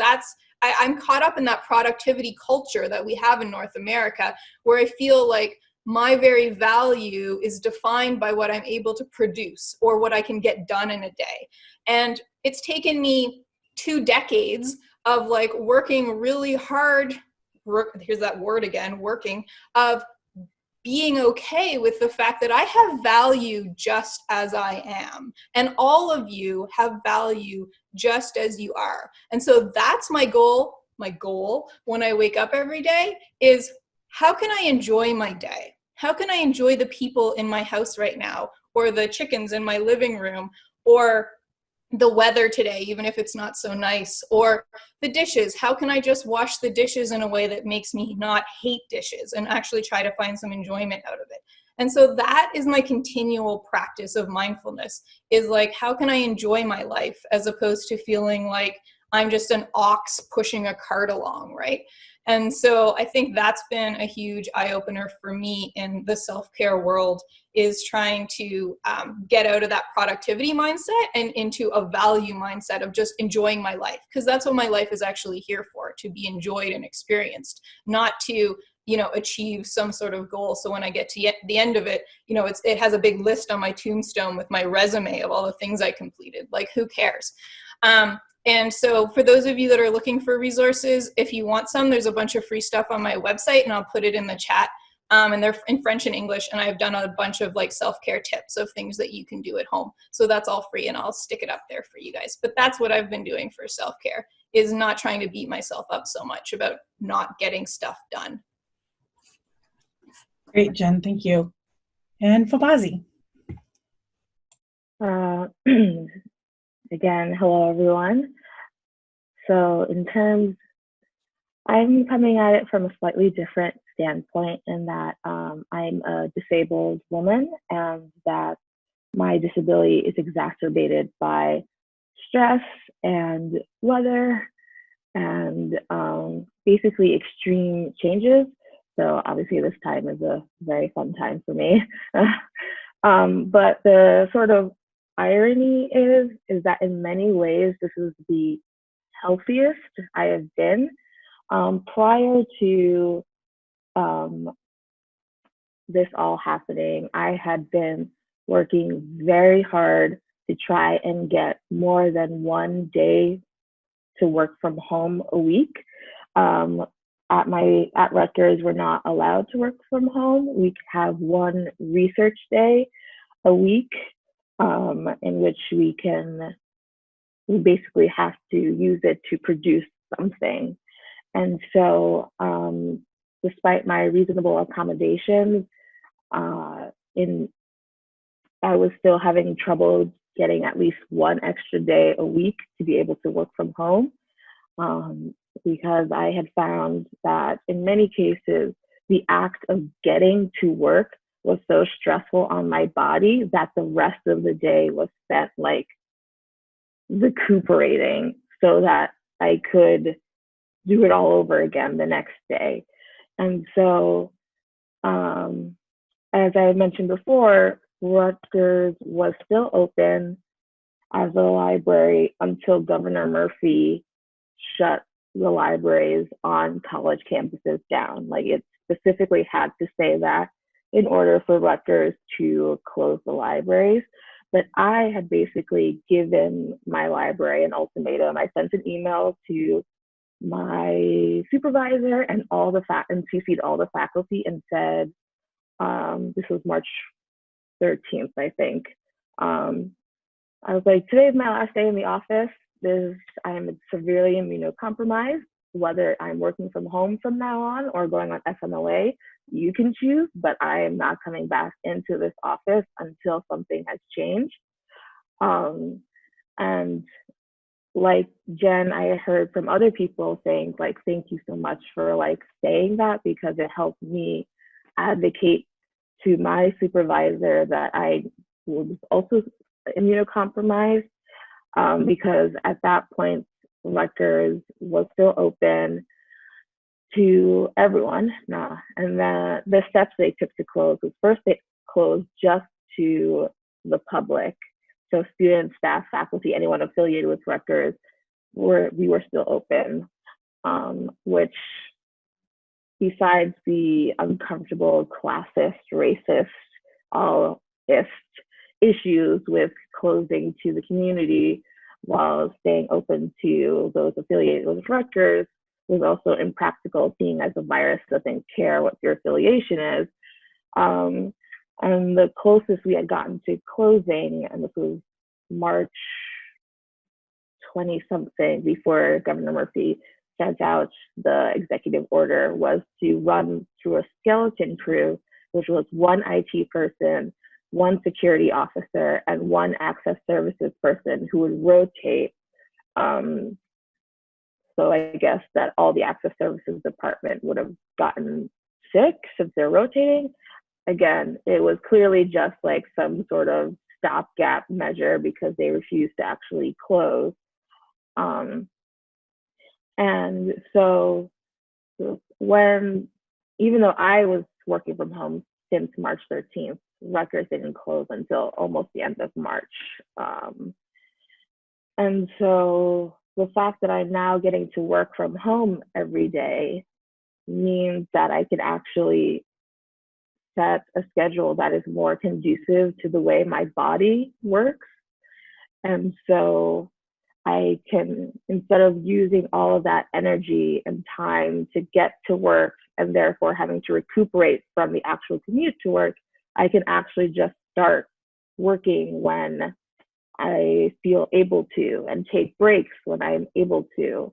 I'm caught up in that productivity culture that we have in North America, where I feel like my very value is defined by what I'm able to produce or what I can get done in a day. And it's taken me 2 decades of like working really hard, here's that word again, working, of being okay with the fact that I have value just as I am. And all of you have value just as you are. And so that's my goal when I wake up every day is, how can I enjoy my day? How can I enjoy the people in my house right now, or the chickens in my living room, or the weather today, even if it's not so nice, or the dishes? How can I just wash the dishes in a way that makes me not hate dishes and actually try to find some enjoyment out of it? And so that is my continual practice of mindfulness, is like, how can I enjoy my life as opposed to feeling like I'm just an ox pushing a cart along, right? And so I think that's been a huge eye-opener for me in the self-care world, is trying to get out of that productivity mindset and into a value mindset of just enjoying my life. Because that's what my life is actually here for, to be enjoyed and experienced, not to, you know, achieve some sort of goal. So when I get to the end of it, you know, it has a big list on my tombstone with my resume of all the things I completed. Like, who cares? And so for those of you that are looking for resources, if you want some, there's a bunch of free stuff on my website, and I'll put it in the chat. and they're in French and English, and I've done a bunch of like self-care tips of things that you can do at home. So that's all free, and I'll stick it up there for you guys. But that's what I've been doing for self-care, is not trying to beat myself up so much about not getting stuff done. Great, Jen, thank you. And Fabazi. Again, hello everyone. So I'm coming at it from a slightly different standpoint in that I'm a disabled woman, and that my disability is exacerbated by stress and weather and basically extreme changes. So obviously this time is a very fun time for me. But the sort of irony is that in many ways, this is the healthiest I have been. Prior to this all happening, I had been working very hard to try and get more than one day to work from home a week. At Rutgers, we're not allowed to work from home. We have one research day a week in which we basically have to use it to produce something. And so despite my reasonable accommodations, I was still having trouble getting at least one extra day a week to be able to work from home, because I had found that in many cases, the act of getting to work was so stressful on my body that the rest of the day was spent like recuperating so that I could do it all over again the next day. And so, as I mentioned before, Rutgers was still open as a library until Governor Murphy shut the libraries on college campuses down. Like, it specifically had to say that in order for Rutgers to close the libraries. But I had basically given my library an ultimatum. I sent an email to my supervisor and and CC'd all the faculty and said, this was March 13th, I think. I was like, today's my last day in the office. I'm severely immunocompromised. Whether I'm working from home from now on or going on FMLA, you can choose, but I am not coming back into this office until something has changed. And like Jen, I heard from other people saying, like, thank you so much for like saying that, because it helped me advocate to my supervisor that I was also immunocompromised, because at that point, Rutgers was still open to everyone. And the steps they took to close was, first they closed just to the public. So students, staff, faculty, anyone affiliated with Rutgers, we were still open, which, besides the uncomfortable classist, racist, all-ist issues with closing to the community while staying open to those affiliated with Rutgers, was also impractical, seeing as the virus doesn't care what your affiliation is. And the closest we had gotten to closing, and this was March 20-something, before Governor Murphy sent out the executive order, was to run through a skeleton crew, which was one IT person, one security officer, and one access services person who would rotate. So I guess that all the access services department would have gotten sick since they're rotating. Again, it was clearly just like some sort of stopgap measure because they refused to actually close. And so even though I was working from home since March 13th, Rutgers didn't close until almost the end of March. And so the fact that I'm now getting to work from home every day means that I can actually set a schedule that is more conducive to the way my body works. And so I can, instead of using all of that energy and time to get to work and therefore having to recuperate from the actual commute to work, I can actually just start working when I feel able to and take breaks when I'm able to.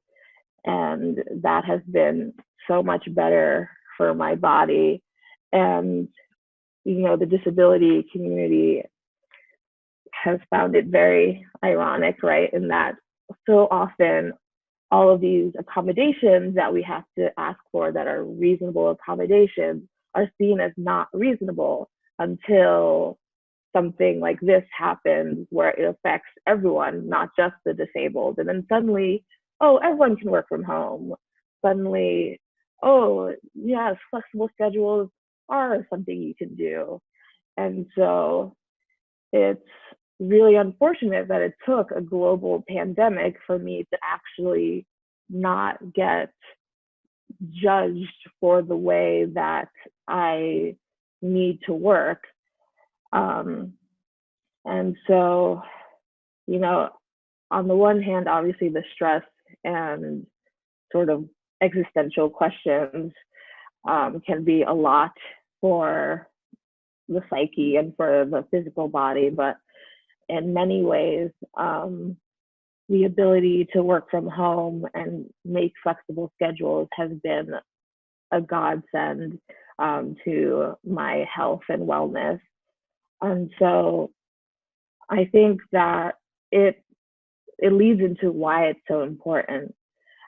And that has been so much better for my body. And, you know, the disability community has found it very ironic, right? In that so often all of these accommodations that we have to ask for that are reasonable accommodations are seen as not reasonable until something like this happens where it affects everyone, not just the disabled. And then suddenly, oh, everyone can work from home. Suddenly, oh, yes, flexible schedules are something you can do. And so it's really unfortunate that it took a global pandemic for me to actually not get judged for the way that I need to work. And so, you know, on the one hand, obviously the stress and sort of existential questions can be a lot for the psyche and for the physical body, but in many ways, the ability to work from home and make flexible schedules has been a godsend to my health and wellness. And so I think that it leads into why it's so important.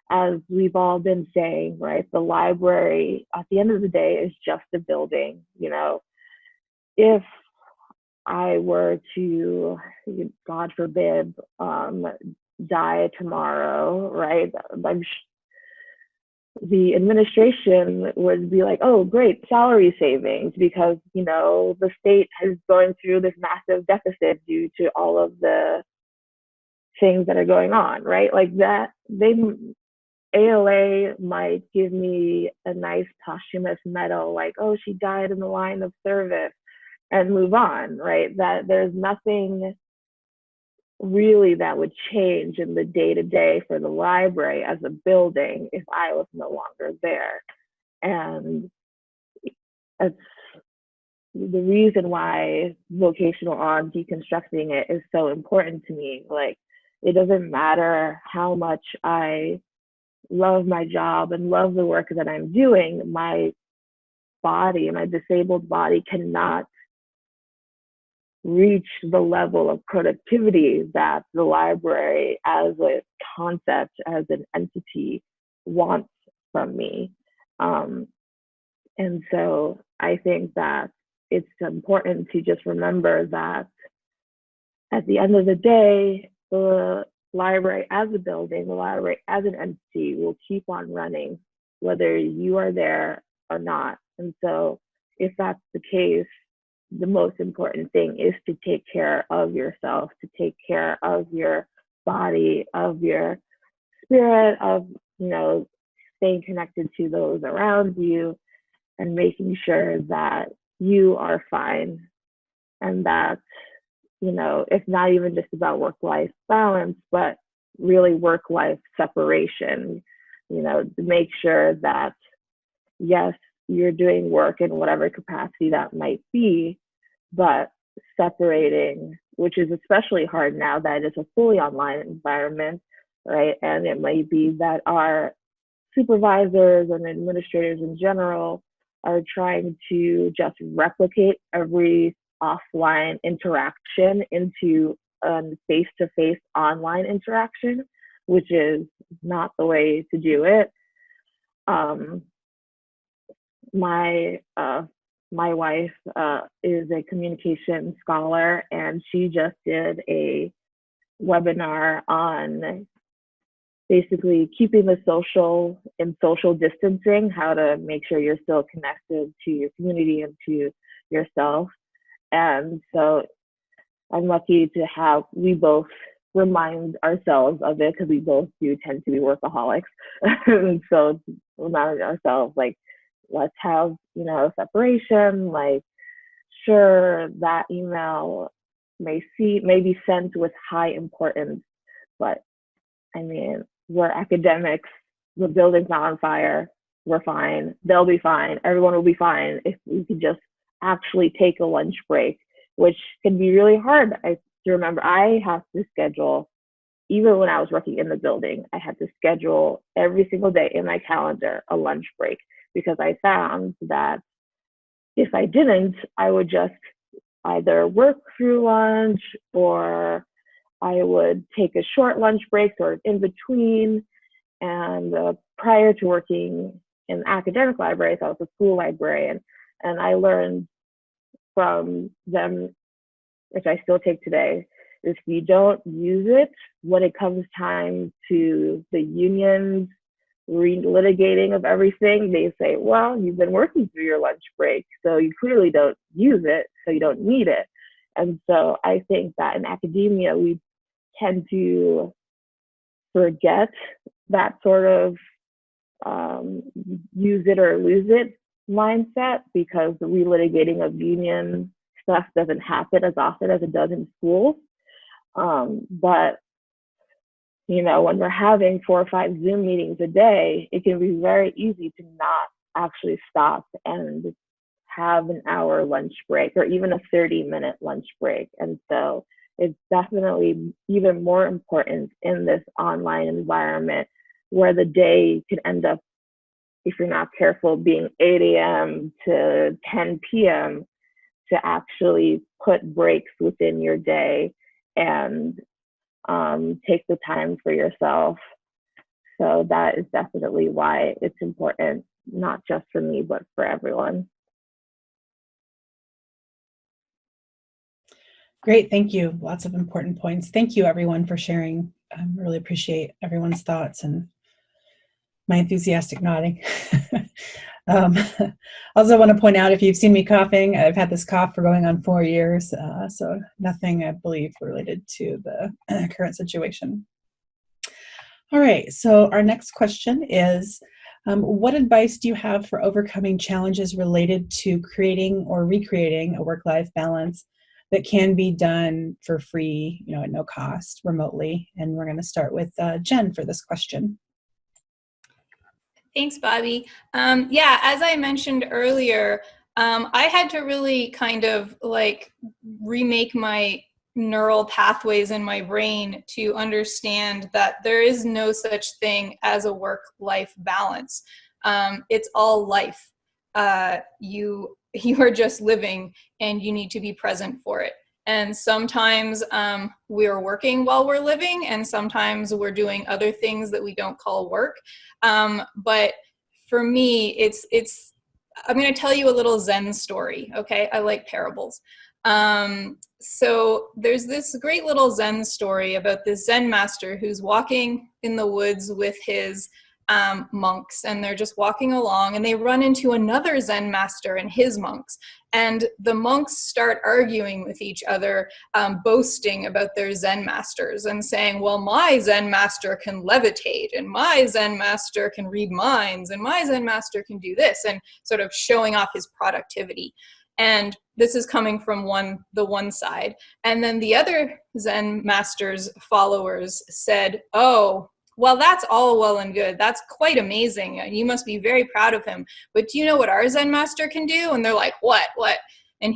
As we've all been saying, right, the library at the end of the day is just a building. You know, if I were to, God forbid, die tomorrow, right, the administration would be like, oh, great, salary savings, because, you know, the state is going through this massive deficit due to all of the things that are going on, right? Like that, ALA might give me a nice posthumous medal, like, oh, she died in the line of service, and move on, right? That there's nothing really that would change in the day-to-day for the library as a building if I was no longer there. And that's the reason why vocational on deconstructing it is so important to me. Like, it doesn't matter how much I love my job and love the work that I'm doing, my body, my disabled body cannot reach the level of productivity that the library as a concept, as an entity wants from me. And so I think that it's important to just remember that at the end of the day, the library as a building, the library as an entity will keep on running, whether you are there or not. And so if that's the case, the most important thing is to take care of yourself, to take care of your body, of your spirit, of, you know, staying connected to those around you and making sure that you are fine, and that, you know, it's not even just about work-life balance, but really work-life separation, you know, to make sure that, yes, you're doing work in whatever capacity that might be, but separating, which is especially hard now that it's a fully online environment, right? And it might be that our supervisors and administrators in general are trying to just replicate every offline interaction into a face-to-face online interaction, which is not the way to do it. My wife is a communication scholar, and she just did a webinar on basically keeping the social and social distancing, how to make sure you're still connected to your community and to yourself. And so I'm lucky to have, we both remind ourselves of it, because we both do tend to be workaholics. And so remind ourselves, like, let's have, you know, separation. Like, sure, that email may be sent with high importance, but I mean, we're academics, the building's not on fire, we're fine. They'll be fine. Everyone will be fine if we could just actually take a lunch break, which can be really hard. I remember I have to schedule, even when I was working in the building, I had to schedule every single day in my calendar a lunch break, because I found that if I didn't, I would just either work through lunch, or I would take a short lunch break sort of in between. And prior to working in academic libraries, I was a school librarian, and I learned from them, which I still take today, is if you don't use it when it comes time to the unions relitigating of everything, they say, well, you've been working through your lunch break, so you clearly don't use it, so you don't need it. And so I think that in academia, we tend to forget that sort of use it or lose it mindset, because the relitigating of union stuff doesn't happen as often as it does in schools. But you know, when we're having 4 or 5 Zoom meetings a day, it can be very easy to not actually stop and have an hour lunch break, or even a 30-minute lunch break. And so it's definitely even more important in this online environment, where the day can end up, if you're not careful, being 8 a.m. to 10 p.m., to actually put breaks within your day and take the time for yourself. So that is definitely why it's important, not just for me, but for everyone. Great, thank you. Lots of important points. Thank you, everyone, for sharing. I really appreciate everyone's thoughts and my enthusiastic nodding. Also want to point out, if you've seen me coughing, I've had this cough for going on 4 years, so nothing, I believe, related to the current situation. All right, so our next question is, what advice do you have for overcoming challenges related to creating or recreating a work-life balance that can be done for free, you know, at no cost, remotely? And we're going to start with Jen for this question. Thanks, Bobby. Yeah, as I mentioned earlier, I had to really kind of like remake my neural pathways in my brain to understand that there is no such thing as a work-life balance. It's all life. You are just living, and you need to be present for it. And sometimes we're working while we're living, and sometimes we're doing other things that we don't call work. But for me, I'm going to tell you a little Zen story, okay? I like parables. So there's this great little Zen story about this Zen master who's walking in the woods with his monks, and they're just walking along, and they run into another Zen master and his monks, and the monks start arguing with each other, boasting about their Zen masters and saying, well, my Zen master can levitate, and my Zen master can read minds, and my Zen master can do this, and sort of showing off his productivity. And this is coming from the one side. And then the other Zen master's followers said, oh, well, that's all well and good. That's quite amazing. You must be very proud of him. But do you know what our Zen master can do? And they're like, what? And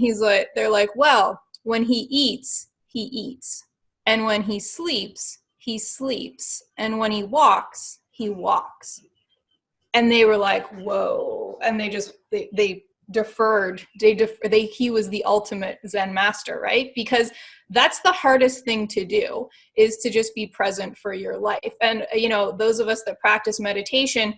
they're like, well, when he eats, he eats. And when he sleeps, he sleeps. And when he walks, he walks. And they were like, whoa. And they deferred. He was the ultimate Zen master, right? Because that's the hardest thing to do, is to just be present for your life. And, you know, those of us that practice meditation,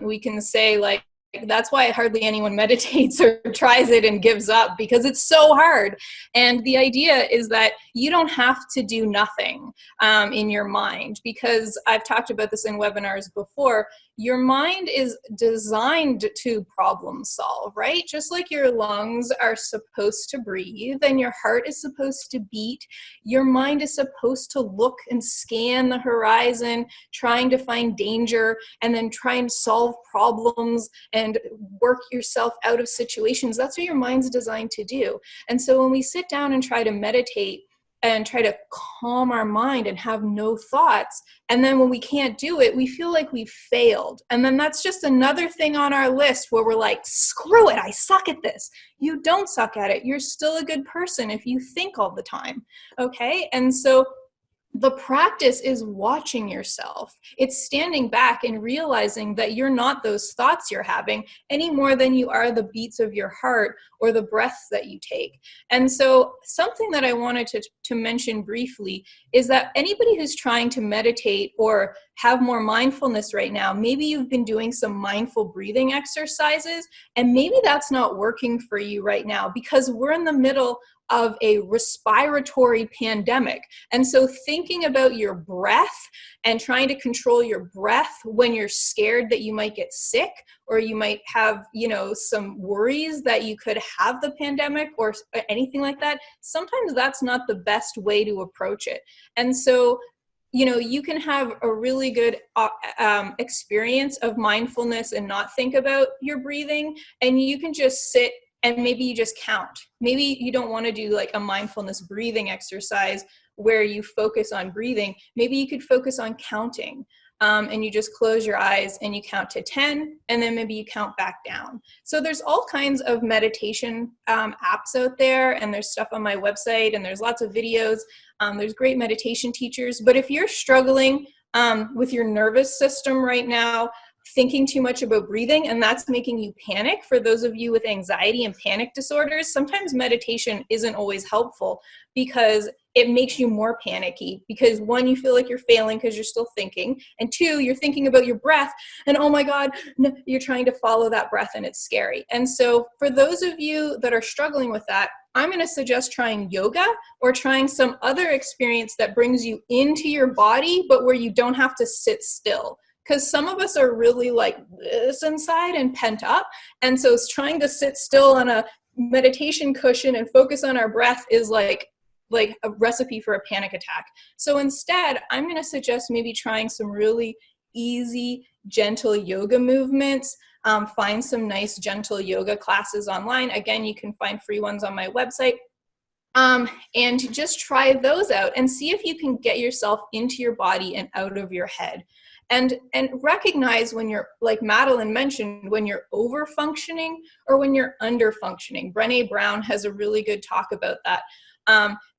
we can say, like, that's why hardly anyone meditates or tries it and gives up, because it's so hard. And the idea is that you don't have to do nothing in your mind, because I've talked about this in webinars before. Your mind is designed to problem solve, right? Just like your lungs are supposed to breathe and your heart is supposed to beat, your mind is supposed to look and scan the horizon, trying to find danger, and then try and solve problems and work yourself out of situations. That's what your mind's designed to do. And so when we sit down and try to meditate, and try to calm our mind and have no thoughts. And then when we can't do it, we feel like we've failed. And then that's just another thing on our list where we're like, screw it, I suck at this. You don't suck at it. You're still a good person if you think all the time, okay? And so the practice is watching yourself. It's standing back and realizing that you're not those thoughts you're having any more than you are the beats of your heart or the breaths that you take. And so something that I wanted to mention briefly is that anybody who's trying to meditate or have more mindfulness right now, maybe you've been doing some mindful breathing exercises, and maybe that's not working for you right now because we're in the middle of a respiratory pandemic. And so thinking about your breath and trying to control your breath when you're scared that you might get sick or you might have, you know, some worries that you could have the pandemic or anything like that, sometimes that's not the best way to approach it. And so, you know, you can have a really good experience of mindfulness and not think about your breathing, and you can just sit and maybe you just count. Maybe you don't want to do like a mindfulness breathing exercise where you focus on breathing. Maybe you could focus on counting. And you just close your eyes and you count to 10, and then maybe you count back down. So there's all kinds of meditation apps out there, and there's stuff on my website, and there's lots of videos. There's great meditation teachers. But if you're struggling with your nervous system right now, thinking too much about breathing, and that's making you panic, for those of you with anxiety and panic disorders, sometimes meditation isn't always helpful because it makes you more panicky because one, you feel like you're failing because you're still thinking, and two, you're thinking about your breath and oh my God, no, you're trying to follow that breath and it's scary. And so for those of you that are struggling with that, I'm going to suggest trying yoga or trying some other experience that brings you into your body, but where you don't have to sit still. Because some of us are really like this inside and pent up. And so it's trying to sit still on a meditation cushion and focus on our breath is like a recipe for a panic attack. So instead, I'm going to suggest maybe trying some really easy, gentle yoga movements. Find some nice, gentle yoga classes online. Again, you can find free ones on my website. And just try those out and see if you can get yourself into your body and out of your head. And recognize when you're, like Madeline mentioned, when you're over functioning or when you're under functioning. Brené Brown has a really good talk about that.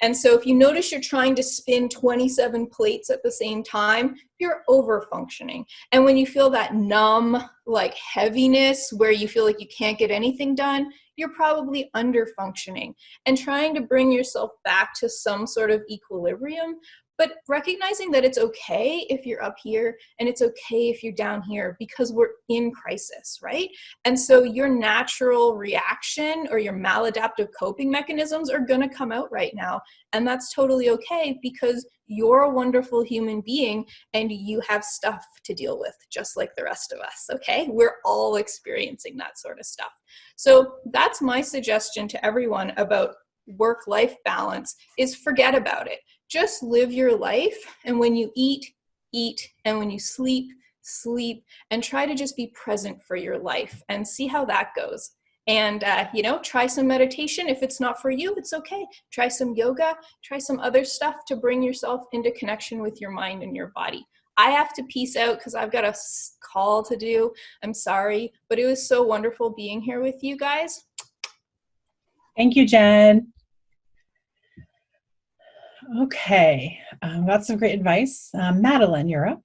And so if you notice you're trying to spin 27 plates at the same time, you're over functioning. And when you feel that numb, like heaviness where you feel like you can't get anything done, you're probably under functioning. And trying to bring yourself back to some sort of equilibrium, but recognizing that it's okay if you're up here and it's okay if you're down here because we're in crisis, right? And so your natural reaction or your maladaptive coping mechanisms are going to come out right now. And that's totally okay because you're a wonderful human being and you have stuff to deal with just like the rest of us, okay? We're all experiencing that sort of stuff. So that's my suggestion to everyone about work-life balance is forget about it. Just live your life, and when you eat, eat, and when you sleep, sleep, and try to just be present for your life and see how that goes. And, you know, try some meditation. If it's not for you, it's okay. Try some yoga, try some other stuff to bring yourself into connection with your mind and your body. I have to peace out because I've got a call to do. I'm sorry, but it was so wonderful being here with you guys. Thank you, Jen. Okay, that's some great advice. Madeline, you're up.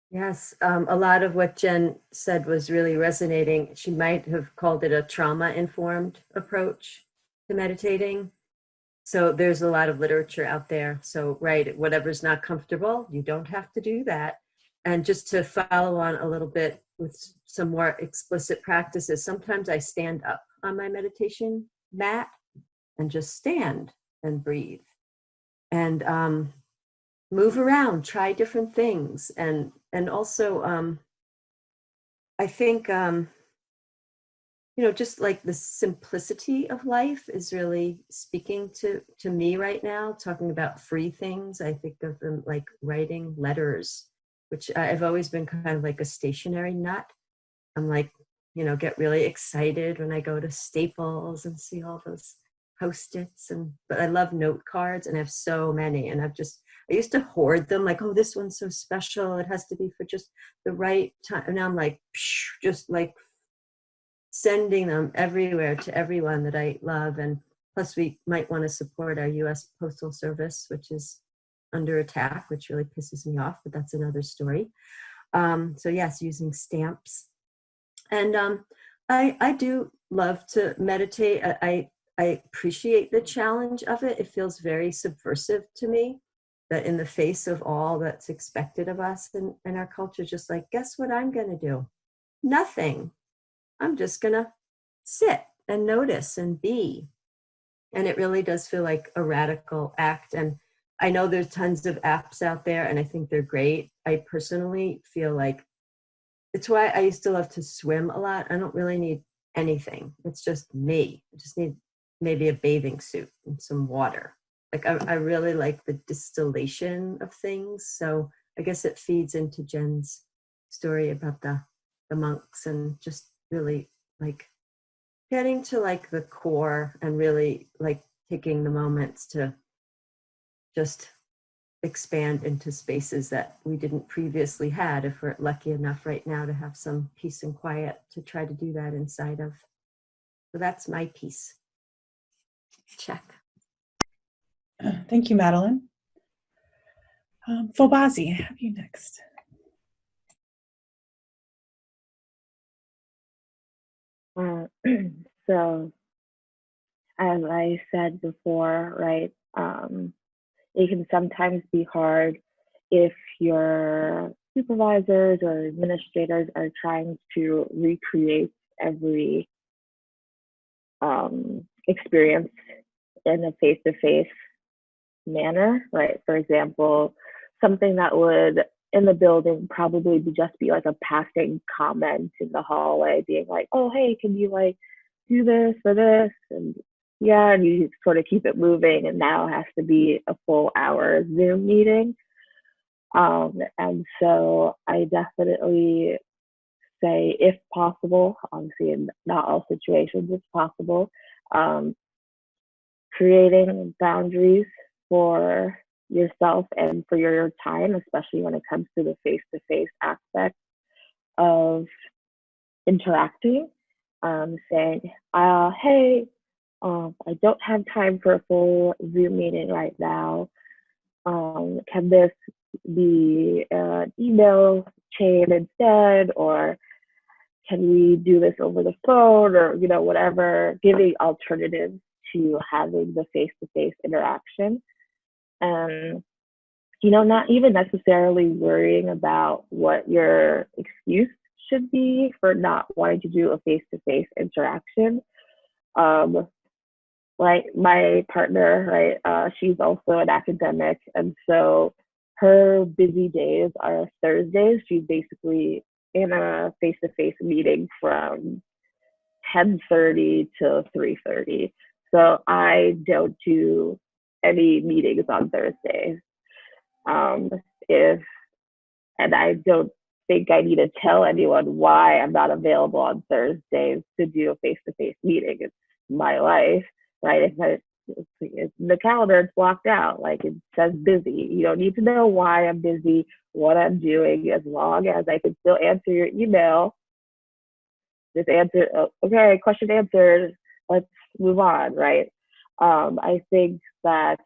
Yes, a lot of what Jen said was really resonating. She might have called it a trauma-informed approach to meditating. So there's a lot of literature out there. So, right, whatever's not comfortable, you don't have to do that. And just to follow on a little bit with some more explicit practices, sometimes I stand up on my meditation mat and just stand and breathe and move around, try different things. And also, I think, you know, just like the simplicity of life is really speaking to me right now, talking about free things. I think of them like writing letters, which I've always been kind of like a stationary nut. I'm like, you know, get really excited when I go to Staples and see all those Post-its, but I love note cards, and I have so many, and I used to hoard them, like, oh, this one's so special, it has to be for just the right time, and now I'm like, just like sending them everywhere to everyone that I love. And plus we might want to support our US Postal Service, which is under attack, which really pisses me off, but that's another story. So yes, using stamps. And I do love to meditate. I appreciate the challenge of it. It feels very subversive to me, that in the face of all that's expected of us in our culture, just like, guess what I'm going to do? Nothing. I'm just going to sit and notice and be. And it really does feel like a radical act. And I know there's tons of apps out there, and I think they're great. I personally feel like it's why I used to love to swim a lot. I don't really need anything. It's just me. I just need maybe a bathing suit and some water. Like I really like the distillation of things. So I guess it feeds into Jen's story about the monks, and just really like getting to like the core, and really like taking the moments to just expand into spaces that we didn't previously had, if we're lucky enough right now to have some peace and quiet to try to do that inside of. So that's my piece. Check. Thank you, Madeline. Fobazi, I have you next. So, as I said before, right, it can sometimes be hard if your supervisors or administrators are trying to recreate every experience in a face-to-face manner, right? For example, something that would in the building probably just be like a passing comment in the hallway, being like, oh, hey, can you like do this or this? And yeah, and you sort of keep it moving, and now it has to be a full hour Zoom meeting. And so I definitely say, if possible, obviously in not all situations it's possible, creating boundaries for yourself and for your time, especially when it comes to the face-to-face aspect of interacting, saying, hey, I don't have time for a full Zoom meeting right now. Can this be an email chain instead, or can we do this over the phone, or whatever, giving alternatives to having the face-to-face interaction. And not even necessarily worrying about what your excuse should be for not wanting to do a face-to-face interaction. Like my partner, right, she's also an academic, and so her busy days are Thursdays. She's basically in a face-to-face meeting from 10:30 to 3:30. So I don't do any meetings on Thursdays. And I don't think I need to tell anyone why I'm not available on Thursdays to do a face-to-face meeting. It's my life, right? It's the calendar, it's blocked out. Like it says busy. You don't need to know why I'm busy, what I'm doing, as long as I can still answer your email. Just answer, okay, question answered, let's move on, right? I think that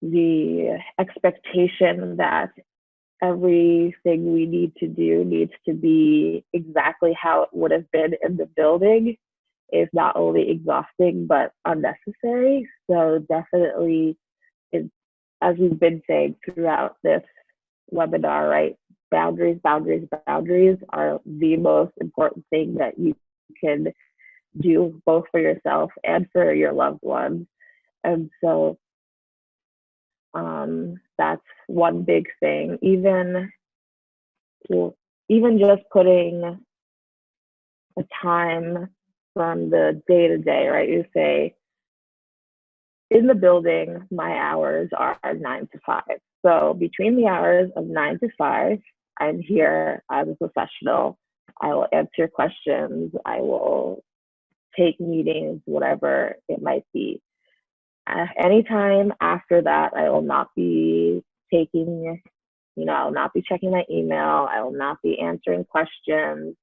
the expectation that everything we need to do needs to be exactly how it would have been in the building is not only exhausting but unnecessary. So definitely, as we've been saying throughout this webinar, right? Boundaries are the most important thing that you can do, both for yourself and for your loved ones. And so that's one big thing. Even just putting a time from the day to day, right? You say, in the building, my hours are 9 to 5. So between the hours of 9 to 5, I'm here as a professional. I will answer questions. I will take meetings, whatever it might be. Anytime after that, I will not be taking, I will not be checking my email. I will not be answering questions.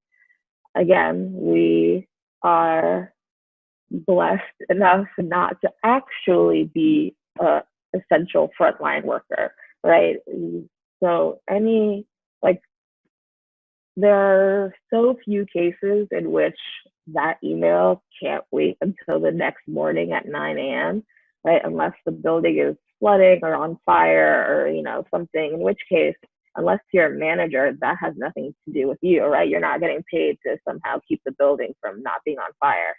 Again, we are blessed enough not to actually be a essential frontline worker, right? So there are so few cases in which that email can't wait until the next morning at 9 a.m., right? Unless the building is flooding or on fire or, something, in which case, unless you're a manager, that has nothing to do with you, right? You're not getting paid to somehow keep the building from not being on fire.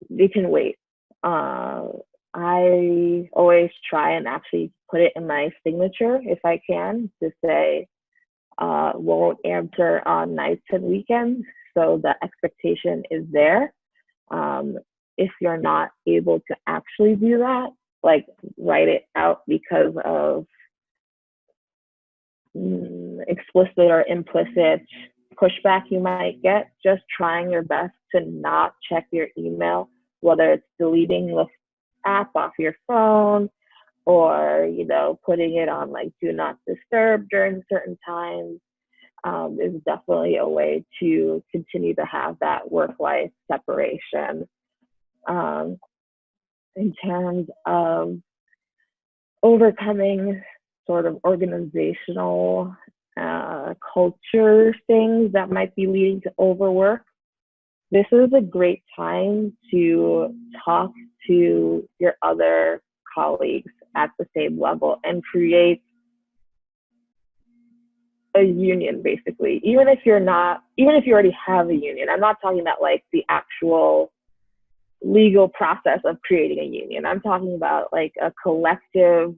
You can wait. I always try and actually put it in my signature if I can, to say, won't answer on nights and weekends, so the expectation is there. If you're not able to actually do that, like write it out because of explicit or implicit pushback you might get. Just trying your best to not check your email, whether it's deleting the app off your phone or putting it on like do not disturb during certain times, is definitely a way to continue to have that work-life separation. In terms of overcoming sort of organizational culture things that might be leading to overwork, this is a great time to talk to your other colleagues at the same level and create a union, basically. Even if you already have a union, I'm not talking about like the actual legal process of creating a union. I'm talking about like a collective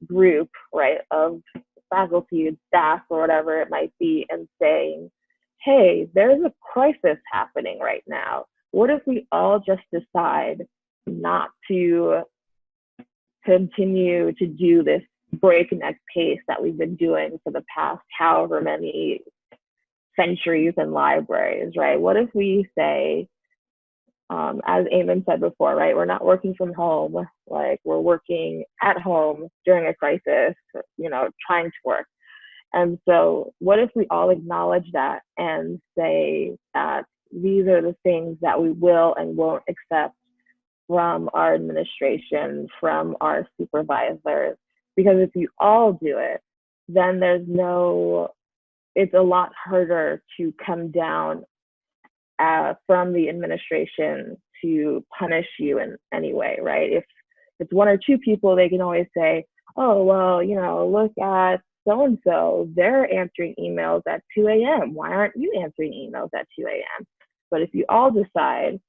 group, right, of faculty and staff or whatever it might be, and saying, hey, there's a crisis happening right now. What if we all just decide not to continue to do this breakneck pace that we've been doing for the past however many centuries in libraries, right? What if we say, as Eamon said before, right, we're not working from home, like we're working at home during a crisis, trying to work. And so what if we all acknowledge that and say that these are the things that we will and won't accept from our administration, from our supervisors? Because if you all do it, then it's a lot harder to come down from the administration to punish you in any way, right? If it's one or two people, they can always say, oh, well, look at so-and-so, they're answering emails at 2 a.m. Why aren't you answering emails at 2 a.m.? But if you all decide,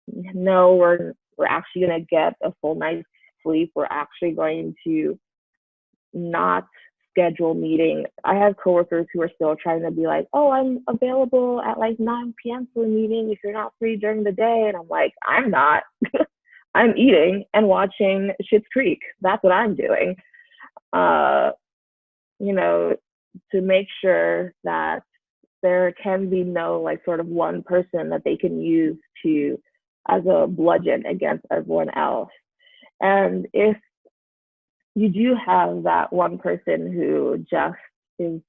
no, we're actually going to get a full night's sleep, we're actually going to not schedule meetings. I have coworkers who are still trying to be like, oh, I'm available at like 9 p.m. for a meeting if you're not free during the day. And I'm like, I'm not. I'm eating and watching Schitt's Creek. That's what I'm doing. To make sure that there can be no like sort of one person that they can use as a bludgeon against everyone else. And if you do have that one person who just is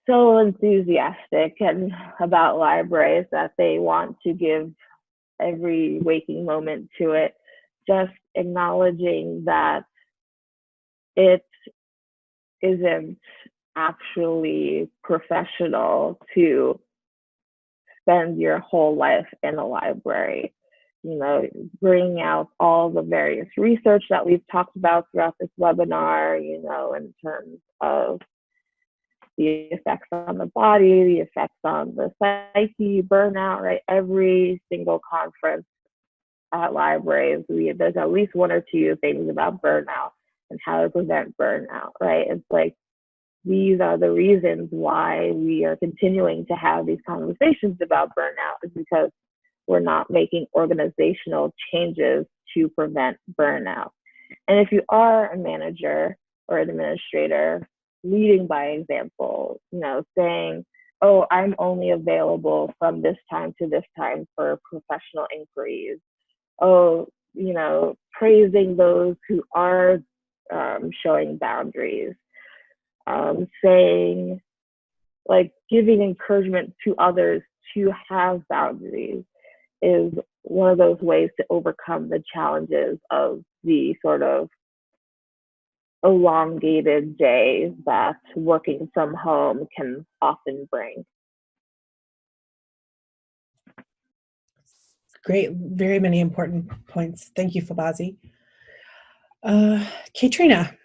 so enthusiastic and about libraries that they want to give every waking moment to it, just acknowledging that it isn't actually professional to spend your whole life in a library. Bringing out all the various research that we've talked about throughout this webinar, in terms of the effects on the body, the effects on the psyche, burnout, right? Every single conference at libraries, there's at least one or two things about burnout and how to prevent burnout, right? It's like, these are the reasons why we are continuing to have these conversations about burnout, is because we're not making organizational changes to prevent burnout. And if you are a manager or an administrator, leading by example, saying, oh, I'm only available from this time to this time for professional inquiries. Oh, praising those who are showing boundaries, saying, like, giving encouragement to others to have boundaries is one of those ways to overcome the challenges of the sort of elongated day that working from home can often bring. Great, very many important points. Thank you, Fabazi. Kaetrena.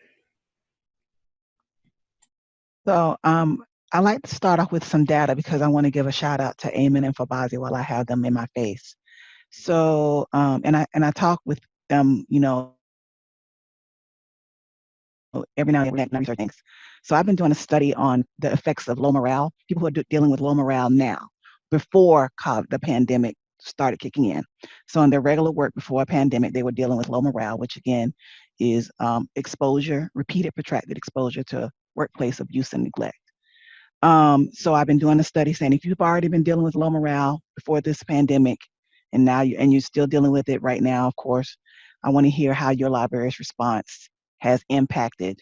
So I like to start off with some data because I want to give a shout out to Eamon and Fabazi while I have them in my face. So and I talk with them, every now and then when I research things. So I've been doing a study on the effects of low morale, people who are dealing with low morale now, before the pandemic started kicking in. So in their regular work before a pandemic, they were dealing with low morale, which again is exposure, repeated protracted exposure to workplace abuse and neglect. So I've been doing a study saying if you've already been dealing with low morale before this pandemic, and now you're still dealing with it right now, of course, I want to hear how your library's response has impacted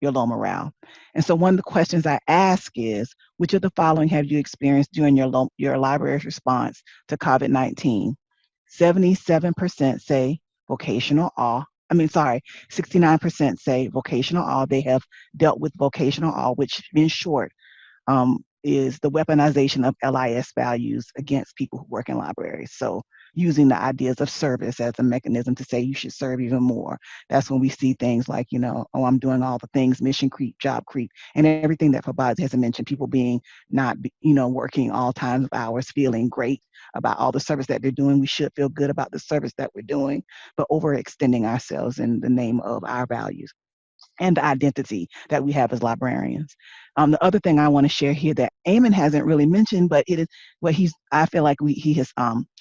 your low morale. And so one of the questions I ask is, which of the following have you experienced during your library's response to COVID-19? 77% say vocational awe. 69% say vocational awe. They have dealt with vocational awe, which in short is the weaponization of LIS values against people who work in libraries. So using the ideas of service as a mechanism to say you should serve even more. That's when we see things like, oh, I'm doing all the things, mission creep, job creep, and everything that Fabazi has mentioned, people being not, working all times of hours, feeling great about all the service that they're doing. We should feel good about the service that we're doing, but overextending ourselves in the name of our values and the identity that we have as librarians. The other thing I want to share here that Eamon hasn't really mentioned, but it is what I feel like he has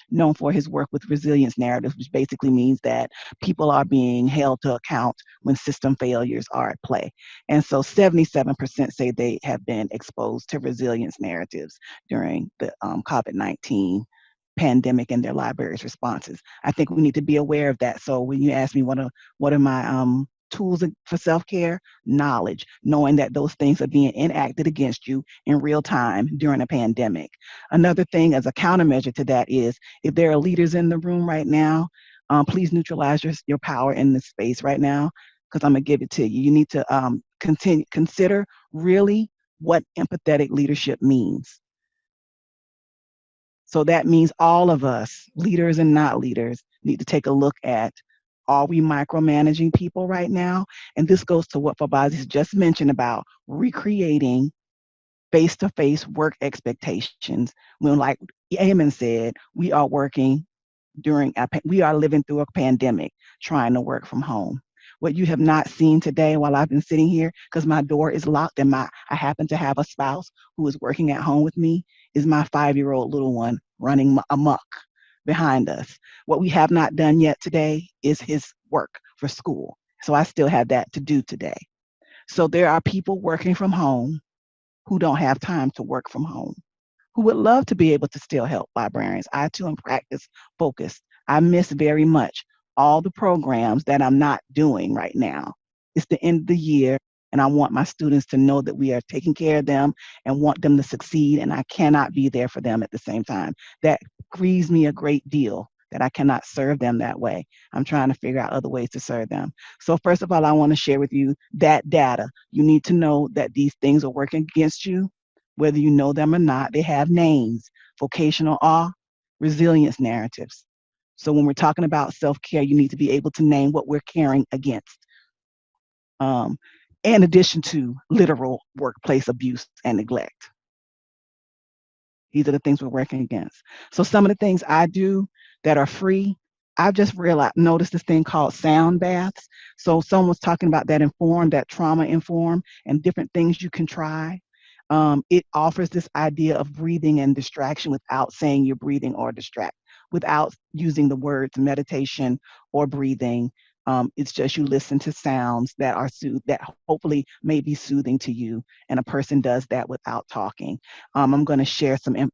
known for his work with resilience narratives, which basically means that people are being held to account when system failures are at play. And so 77% say they have been exposed to resilience narratives during the COVID-19 pandemic and their library's responses. I think we need to be aware of that. So when you ask me what are my tools for self-care, knowledge, knowing that those things are being enacted against you in real time during a pandemic. Another thing as a countermeasure to that is if there are leaders in the room right now, please neutralize your power in this space right now, because I'm gonna give it to you. You need to consider really what empathetic leadership means. So that means all of us, leaders and not leaders, need to take a look at, are we micromanaging people right now? And this goes to what Fabazi just mentioned about recreating face-to-face work expectations. When, like Eamon said, we are living through a pandemic, trying to work from home. What you have not seen today while I've been sitting here, because my door is locked and I happen to have a spouse who is working at home with me, is my 5-year-old little one running amok behind us. What we have not done yet today is his work for school. So I still have that to do today. So there are people working from home who don't have time to work from home, who would love to be able to still help librarians. I too am practice focused. I miss very much all the programs that I'm not doing right now. It's the end of the year, and I want my students to know that we are taking care of them and want them to succeed, and I cannot be there for them at the same time. That grieves me a great deal that I cannot serve them that way. I'm trying to figure out other ways to serve them. So first of all, I want to share with you that data. You need to know that these things are working against you, whether you know them or not. They have names: vocational awe, resilience narratives. So when we're talking about self-care, you need to be able to name what we're caring against. In addition to literal workplace abuse and neglect. These are the things we're working against. So some of the things I do that are free, I've just noticed this thing called sound baths. So someone was talking about that that trauma informed, and different things you can try. It offers this idea of breathing and distraction without saying you're breathing or distract, without using the words meditation or breathing. It's just you listen to sounds that are that hopefully may be soothing to you, and a person does that without talking. I'm going to share some.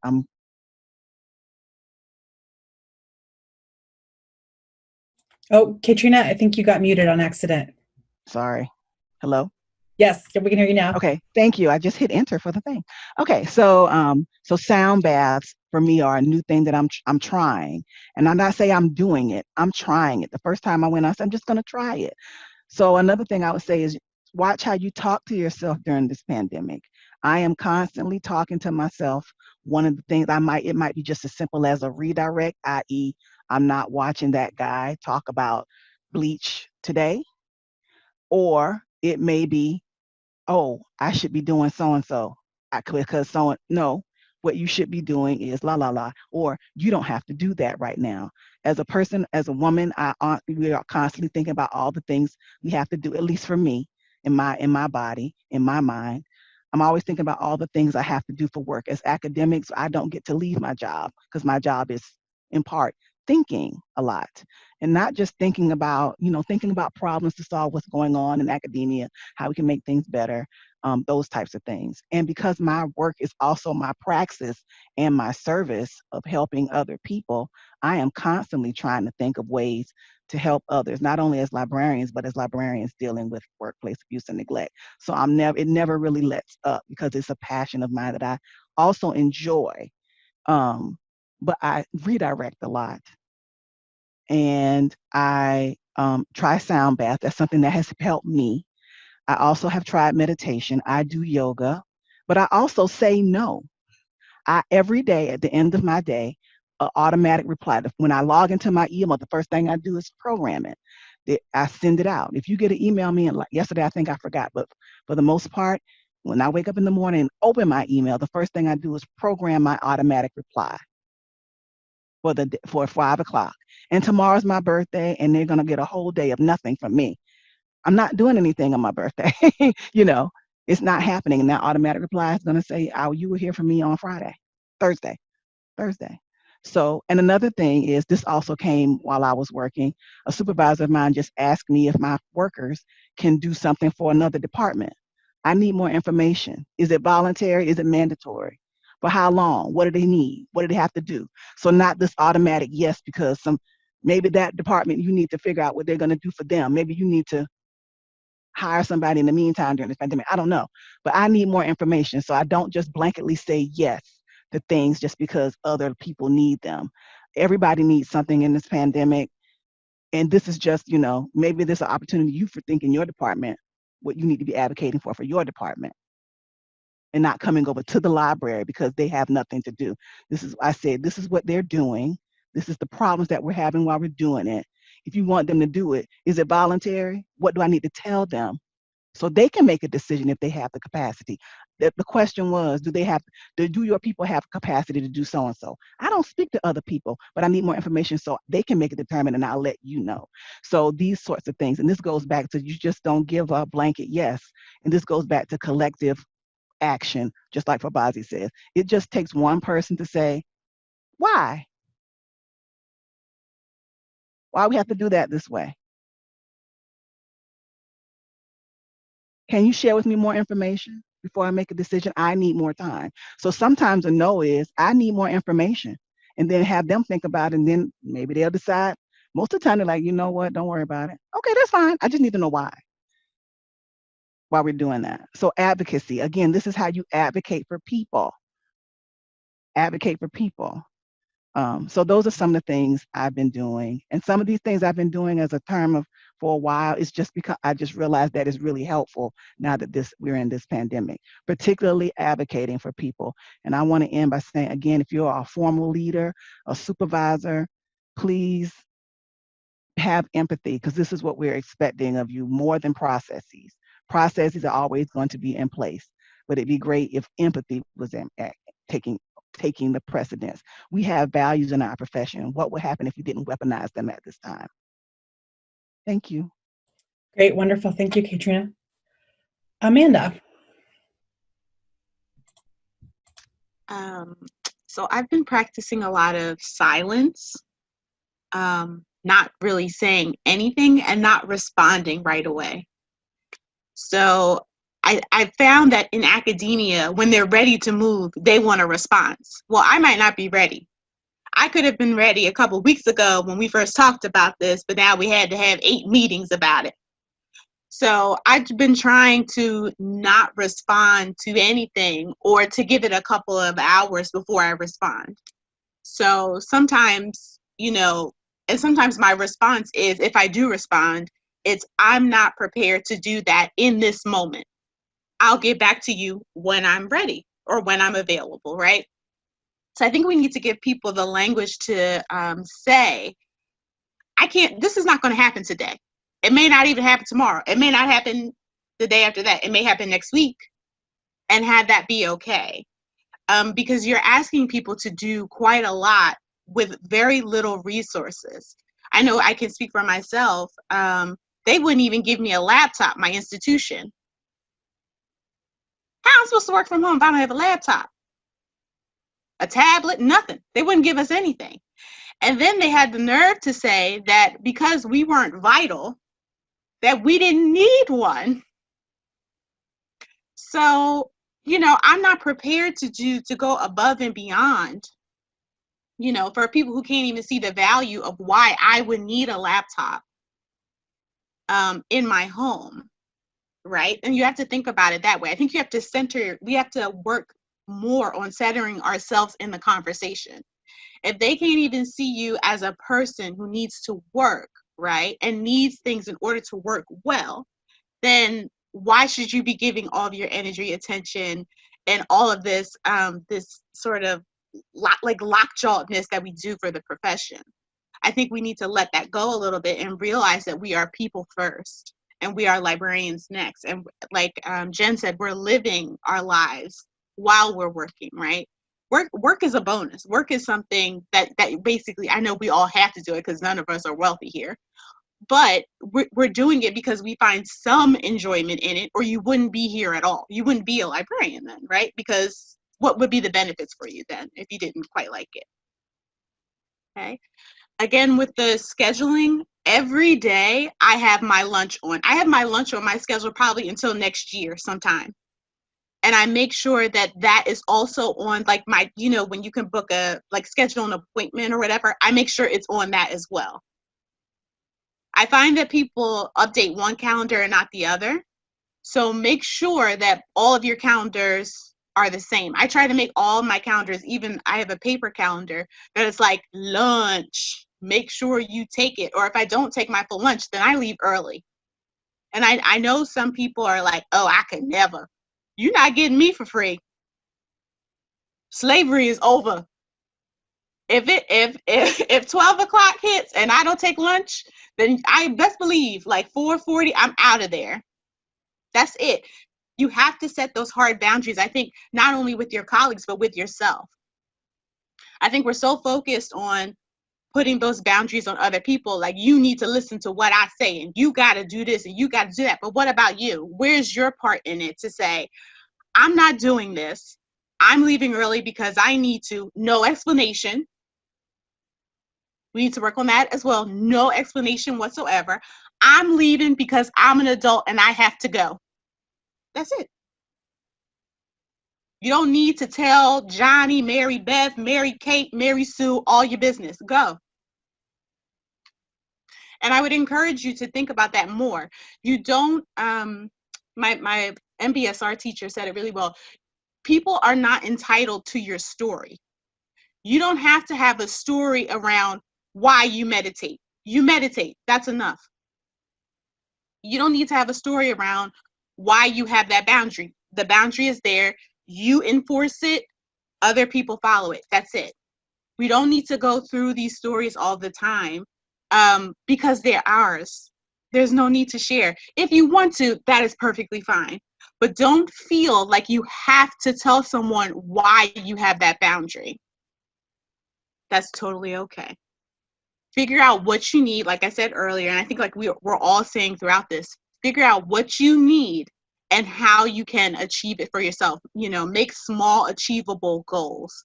Oh, Kaetrena, I think you got muted on accident. Sorry. Hello? Yes, we can hear you now. Okay, thank you. I just hit enter for the thing. Okay, so so sound baths for me are a new thing that I'm trying. And I'm not saying I'm doing it. I'm trying it. The first time I went, I said, I'm just going to try it. So another thing I would say is watch how you talk to yourself during this pandemic. I am constantly talking to myself. One of the things it might be just as simple as a redirect, i.e., I'm not watching that guy talk about bleach today. Or it may be, oh, I should be doing so and so. Because no, what you should be doing is la la la, or you don't have to do that right now. As a person, as a woman, we are constantly thinking about all the things we have to do. At least for me, in my body, in my mind, I'm always thinking about all the things I have to do for work. As academics, I don't get to leave my job because my job is in part thinking a lot, and not just thinking about thinking about problems to solve what's going on in academia, how we can make things better, those types of things. And because my work is also my praxis and my service of helping other people, I am constantly trying to think of ways to help others, not only as librarians, but as librarians dealing with workplace abuse and neglect. So it never really lets up because it's a passion of mine that I also enjoy. But I redirect a lot. And I try sound bath. That's something that has helped me. I also have tried meditation. I do yoga, but I also say no. Every day at the end of my day, an automatic reply. When I log into my email, the first thing I do is program it. I send it out. If you get to email me, and like yesterday, I think I forgot, but for the most part, when I wake up in the morning and open my email, the first thing I do is program my automatic reply for 5 o'clock. And tomorrow's my birthday, and they're gonna get a whole day of nothing from me. I'm not doing anything on my birthday. It's not happening. And that automatic reply is gonna say, "Oh, you will hear from me on Thursday. So, and another thing is, this also came while I was working. A supervisor of mine just asked me if my workers can do something for another department. I need more information. Is it voluntary? Is it mandatory? For how long? What do they need? What do they have to do? So not this automatic yes, because maybe that department, you need to figure out what they're going to do for them. Maybe you need to hire somebody in the meantime during this pandemic. I don't know, but I need more information. So I don't just blanketly say yes to things just because other people need them. Everybody needs something in this pandemic. And this is just, maybe there's an opportunity you for thinking your department, what you need to be advocating for your department, and not coming over to the library because they have nothing to do. This is what they're doing. This is the problems that we're having while we're doing it. If you want them to do it, is it voluntary? What do I need to tell them? So they can make a decision if they have the capacity. The question was, do your people have capacity to do so and so? I don't speak to other people, but I need more information so they can make a determination, and I'll let you know. So these sorts of things, and this goes back to, you just don't give a blanket yes. And this goes back to collective action, just like Fabazi says. It just takes one person to say, why? Why we have to do that this way? Can you share with me more information before I make a decision? I need more time. So sometimes a no is, I need more information, and then have them think about it, and then maybe they'll decide. Most of the time they're like, you know what, don't worry about it. Okay, that's fine. I just need to know why we're doing that. So advocacy, again, this is how you advocate for people. Advocate for people. So those are some of the things I've been doing. And some of these things I've been doing as a term for a while, it's just because I just realized that it's really helpful now that we're in this pandemic, particularly advocating for people. And I want to end by saying, again, if you're a formal leader, a supervisor, please have empathy, because this is what we're expecting of you more than processes. Processes are always going to be in place, but it'd be great if empathy was taking the precedence. We have values in our profession. What would happen if you didn't weaponize them at this time? Thank you. Great, wonderful. Thank you, Kaetrena. Amanda. So I've been practicing a lot of silence. not really saying anything and not responding right away. So I found that in academia, when they're ready to move, they want a response. Well, I might not be ready. I could have been ready a couple of weeks ago when we first talked about this, but now we had to have 8 meetings about it. So I've been trying to not respond to anything or to give it a couple of hours before I respond. So sometimes, and sometimes my response is, if I do respond, it's I'm not prepared to do that in this moment. I'll get back to you when I'm ready or when I'm available, right? So I think we need to give people the language to say, this is not going to happen today. It may not even happen tomorrow. It may not happen the day after that. It may happen next week, and have that be okay. Because you're asking people to do quite a lot with very little resources. I know I can speak for myself. They wouldn't even give me a laptop, my institution. How am I supposed to work from home if I don't have a laptop? A tablet? Nothing. They wouldn't give us anything. And then they had the nerve to say that because we weren't vital, that we didn't need one. So, I'm not prepared to go above and beyond, for people who can't even see the value of why I would need a laptop in my home, right? And you have to think about it that way. I think we have to work more on centering ourselves in the conversation. If they can't even see you as a person who needs to work, right, and needs things in order to work well, then why should you be giving all of your energy, attention, and all of this this sort of lockjawedness that we do for the profession? I think we need to let that go a little bit and realize that we are people first and we are librarians next. And like Jen said, we're living our lives while we're working, right? Work is a bonus. Work is something that basically, I know we all have to do it because none of us are wealthy here. But we're doing it because we find some enjoyment in it, or you wouldn't be here at all. You wouldn't be a librarian then, right? Because what would be the benefits for you then if you didn't quite like it? Okay. Again, with the scheduling, every day I have my lunch on. I have my lunch on my schedule probably until next year sometime. And I make sure that that is also on, like, my, when you can book schedule an appointment or whatever, I make sure it's on that as well. I find that people update one calendar and not the other. So make sure that all of your calendars are the same. I try to make all my calendars, even I have a paper calendar that is like lunch. Make sure you take it. Or if I don't take my full lunch, then I leave early. And I know some people are like, oh, I could never. You're not getting me for free. Slavery is over. If 12 o'clock hits and I don't take lunch, then I best believe like 4:40, I'm out of there. That's it. You have to set those hard boundaries, I think, not only with your colleagues, but with yourself. I think we're so focused on putting those boundaries on other people, like you need to listen to what I say and you got to do this and you got to do that. But what about you? Where's your part in it to say, I'm not doing this. I'm leaving early because I need to. No explanation. We need to work on that as well. No explanation whatsoever. I'm leaving because I'm an adult and I have to go. That's it. You don't need to tell Johnny, Mary Beth, Mary Kate, Mary Sue all your business. Go. And I would encourage you to think about that more. You don't, my MBSR teacher said it really well. People are not entitled to your story. You don't have to have a story around why you meditate. You meditate, that's enough. You don't need to have a story around why you have that boundary. The boundary is there, you enforce it, other people follow it, that's it. We don't need to go through these stories all the time because they're ours. There's no need to share. If you want to, that is perfectly fine. But don't feel like you have to tell someone why you have that boundary. That's totally okay. Figure out what you need, like I said earlier, and I think like we're all saying throughout this, figure out what you need and how you can achieve it for yourself. Make small, achievable goals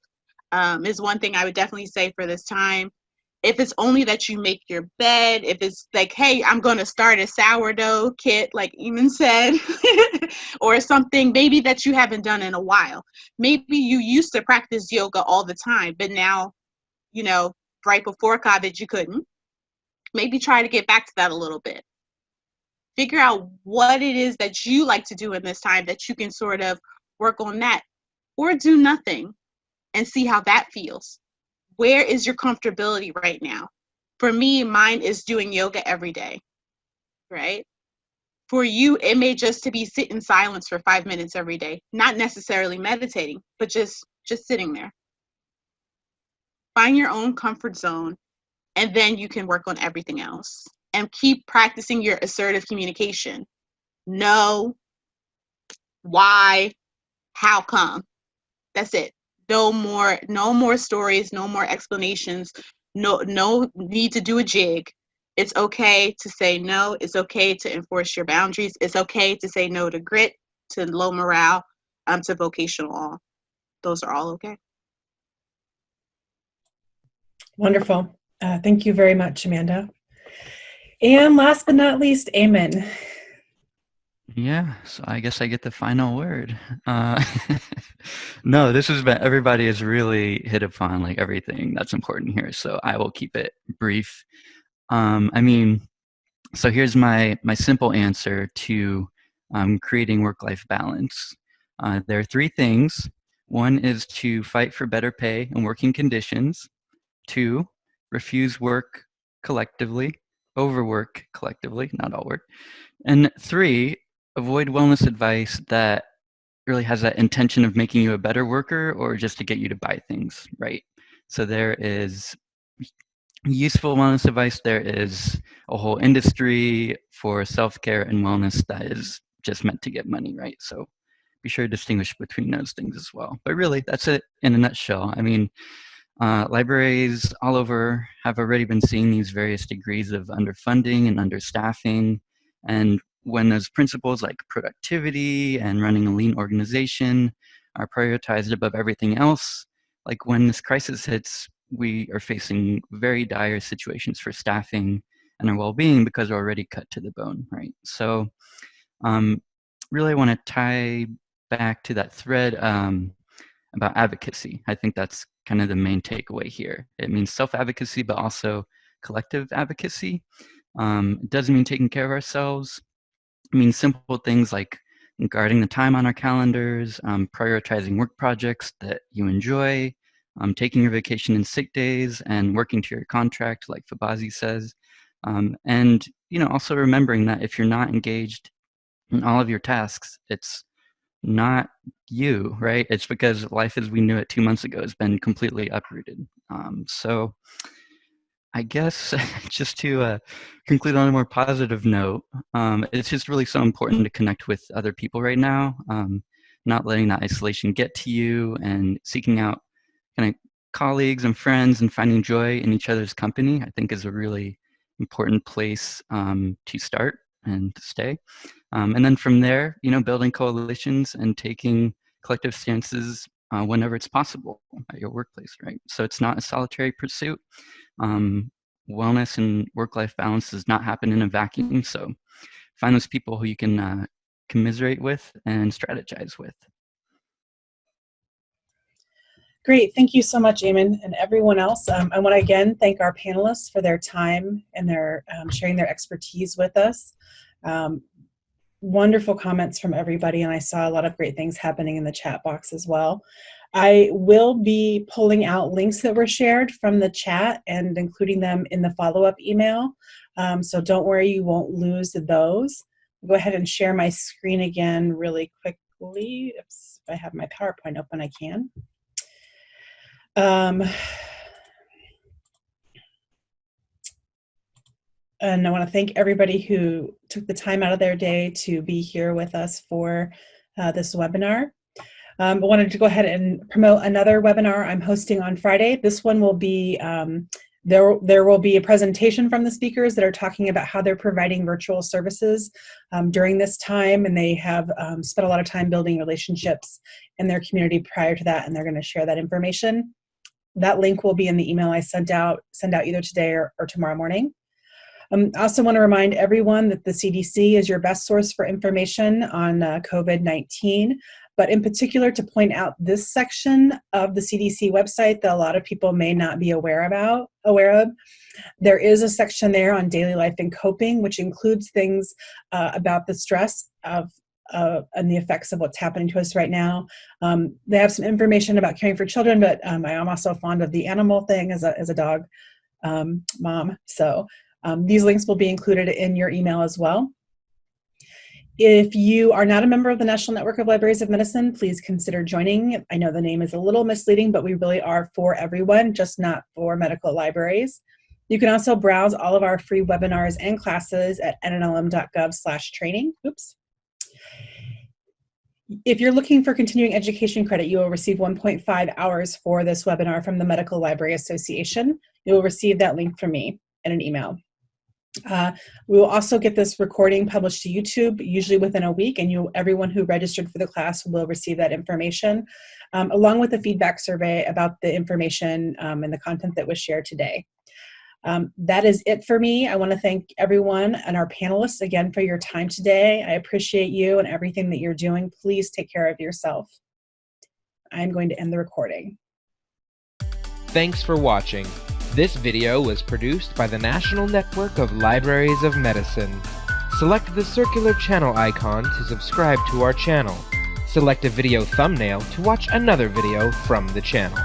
is one thing I would definitely say for this time. If it's only that you make your bed, if it's like, hey, I'm going to start a sourdough kit, like Eamon said, or something maybe that you haven't done in a while. Maybe you used to practice yoga all the time, but now, you know, right before COVID, you couldn't. Maybe try to get back to that a little bit. Figure out what it is that you like to do in this time that you can sort of work on that, or do nothing and see how that feels. Where is your comfortability right now? For me, mine is doing yoga every day, right? For you, it may just to be sit in silence for 5 minutes every day, not necessarily meditating, but just sitting there. Find your own comfort zone, and then you can work on everything else. And keep practicing your assertive communication. No, why, how come? That's it. No more stories, no more explanations, no need to do a jig. It's okay to say no. It's okay to enforce your boundaries. It's okay to say no to grit, to low morale, to vocational all. Those are all okay. Wonderful. Thank you very much, Amanda. And last but not least, Eamon. Yeah, so I guess I get the final word. No, this has been, everybody has really hit upon like everything that's important here, so I will keep it brief. I mean, so here's my simple answer to creating work-life balance. There are three things. One is to fight for better pay and working conditions. 2, refuse work collectively, overwork collectively, not all work. And 3, avoid wellness advice that really has that intention of making you a better worker or just to get you to buy things, right? So there is useful wellness advice. There is a whole industry for self-care and wellness that is just meant to get money, right? So be sure to distinguish between those things as well. But really, that's it in a nutshell. I mean, libraries all over have already been seeing these various degrees of underfunding and understaffing. And when those principles like productivity and running a lean organization are prioritized above everything else, like when this crisis hits, we are facing very dire situations for staffing and our well-being because we're already cut to the bone, right? So really I want to tie back to that thread about advocacy. I think that's kind of the main takeaway here. It means self-advocacy, but also collective advocacy. It doesn't mean taking care of ourselves. It means simple things like guarding the time on our calendars, prioritizing work projects that you enjoy, taking your vacation and sick days, and working to your contract, like Fabazi says. And also remembering that if you're not engaged in all of your tasks, it's not you, right? It's because life as we knew it 2 months ago has been completely uprooted. So I guess just to conclude on a more positive note, it's just really so important to connect with other people right now, not letting that isolation get to you, and seeking out kind of colleagues and friends and finding joy in each other's company, I think is a really important place to start and to stay. And then from there, building coalitions and taking collective stances whenever it's possible at your workplace, right? So it's not a solitary pursuit. Wellness and work-life balance does not happen in a vacuum. So find those people who you can commiserate with and strategize with. Great. Thank you so much, Eamon, and everyone else. I want to again thank our panelists for their time and their sharing their expertise with us. Wonderful comments from everybody, and I saw a lot of great things happening in the chat box as well. I will be pulling out links that were shared from the chat and including them in the follow-up email. So don't worry, you won't lose those. I'll go ahead and share my screen again really quickly. Oops, if I have my PowerPoint open, I can. And I want to thank everybody who took the time out of their day to be here with us for this webinar. I wanted to go ahead and promote another webinar I'm hosting on Friday. This one will be, there will be a presentation from the speakers that are talking about how they're providing virtual services during this time, and they have spent a lot of time building relationships in their community prior to that, and they're going to share that information That link will be in the email I send out either today or tomorrow morning. I also want to remind everyone that the CDC is your best source for information on COVID-19, but in particular to point out this section of the CDC website that a lot of people may not be aware of. There is a section there on daily life and coping, which includes things about the stress of and the effects of what's happening to us right now. They have some information about caring for children, but I am also fond of the animal thing as a dog mom. So these links will be included in your email as well. If you are not a member of the National Network of Libraries of Medicine, please consider joining. I know the name is a little misleading, but we really are for everyone, just not for medical libraries. You can also browse all of our free webinars and classes at nnlm.gov/training. Oops. If you're looking for continuing education credit, you will receive 1.5 hours for this webinar from the Medical Library Association. You will receive that link from me in an email. We will also get this recording published to YouTube, usually within a week, and everyone who registered for the class will receive that information, along with the feedback survey about the information and the content that was shared today. That is it for me. I want to thank everyone and our panelists again for your time today. I appreciate you and everything that you're doing. Please take care of yourself. I'm going to end the recording. Thanks for watching. This video was produced by the National Network of Libraries of Medicine. Select the circular channel icon to subscribe to our channel. Select a video thumbnail to watch another video from the channel.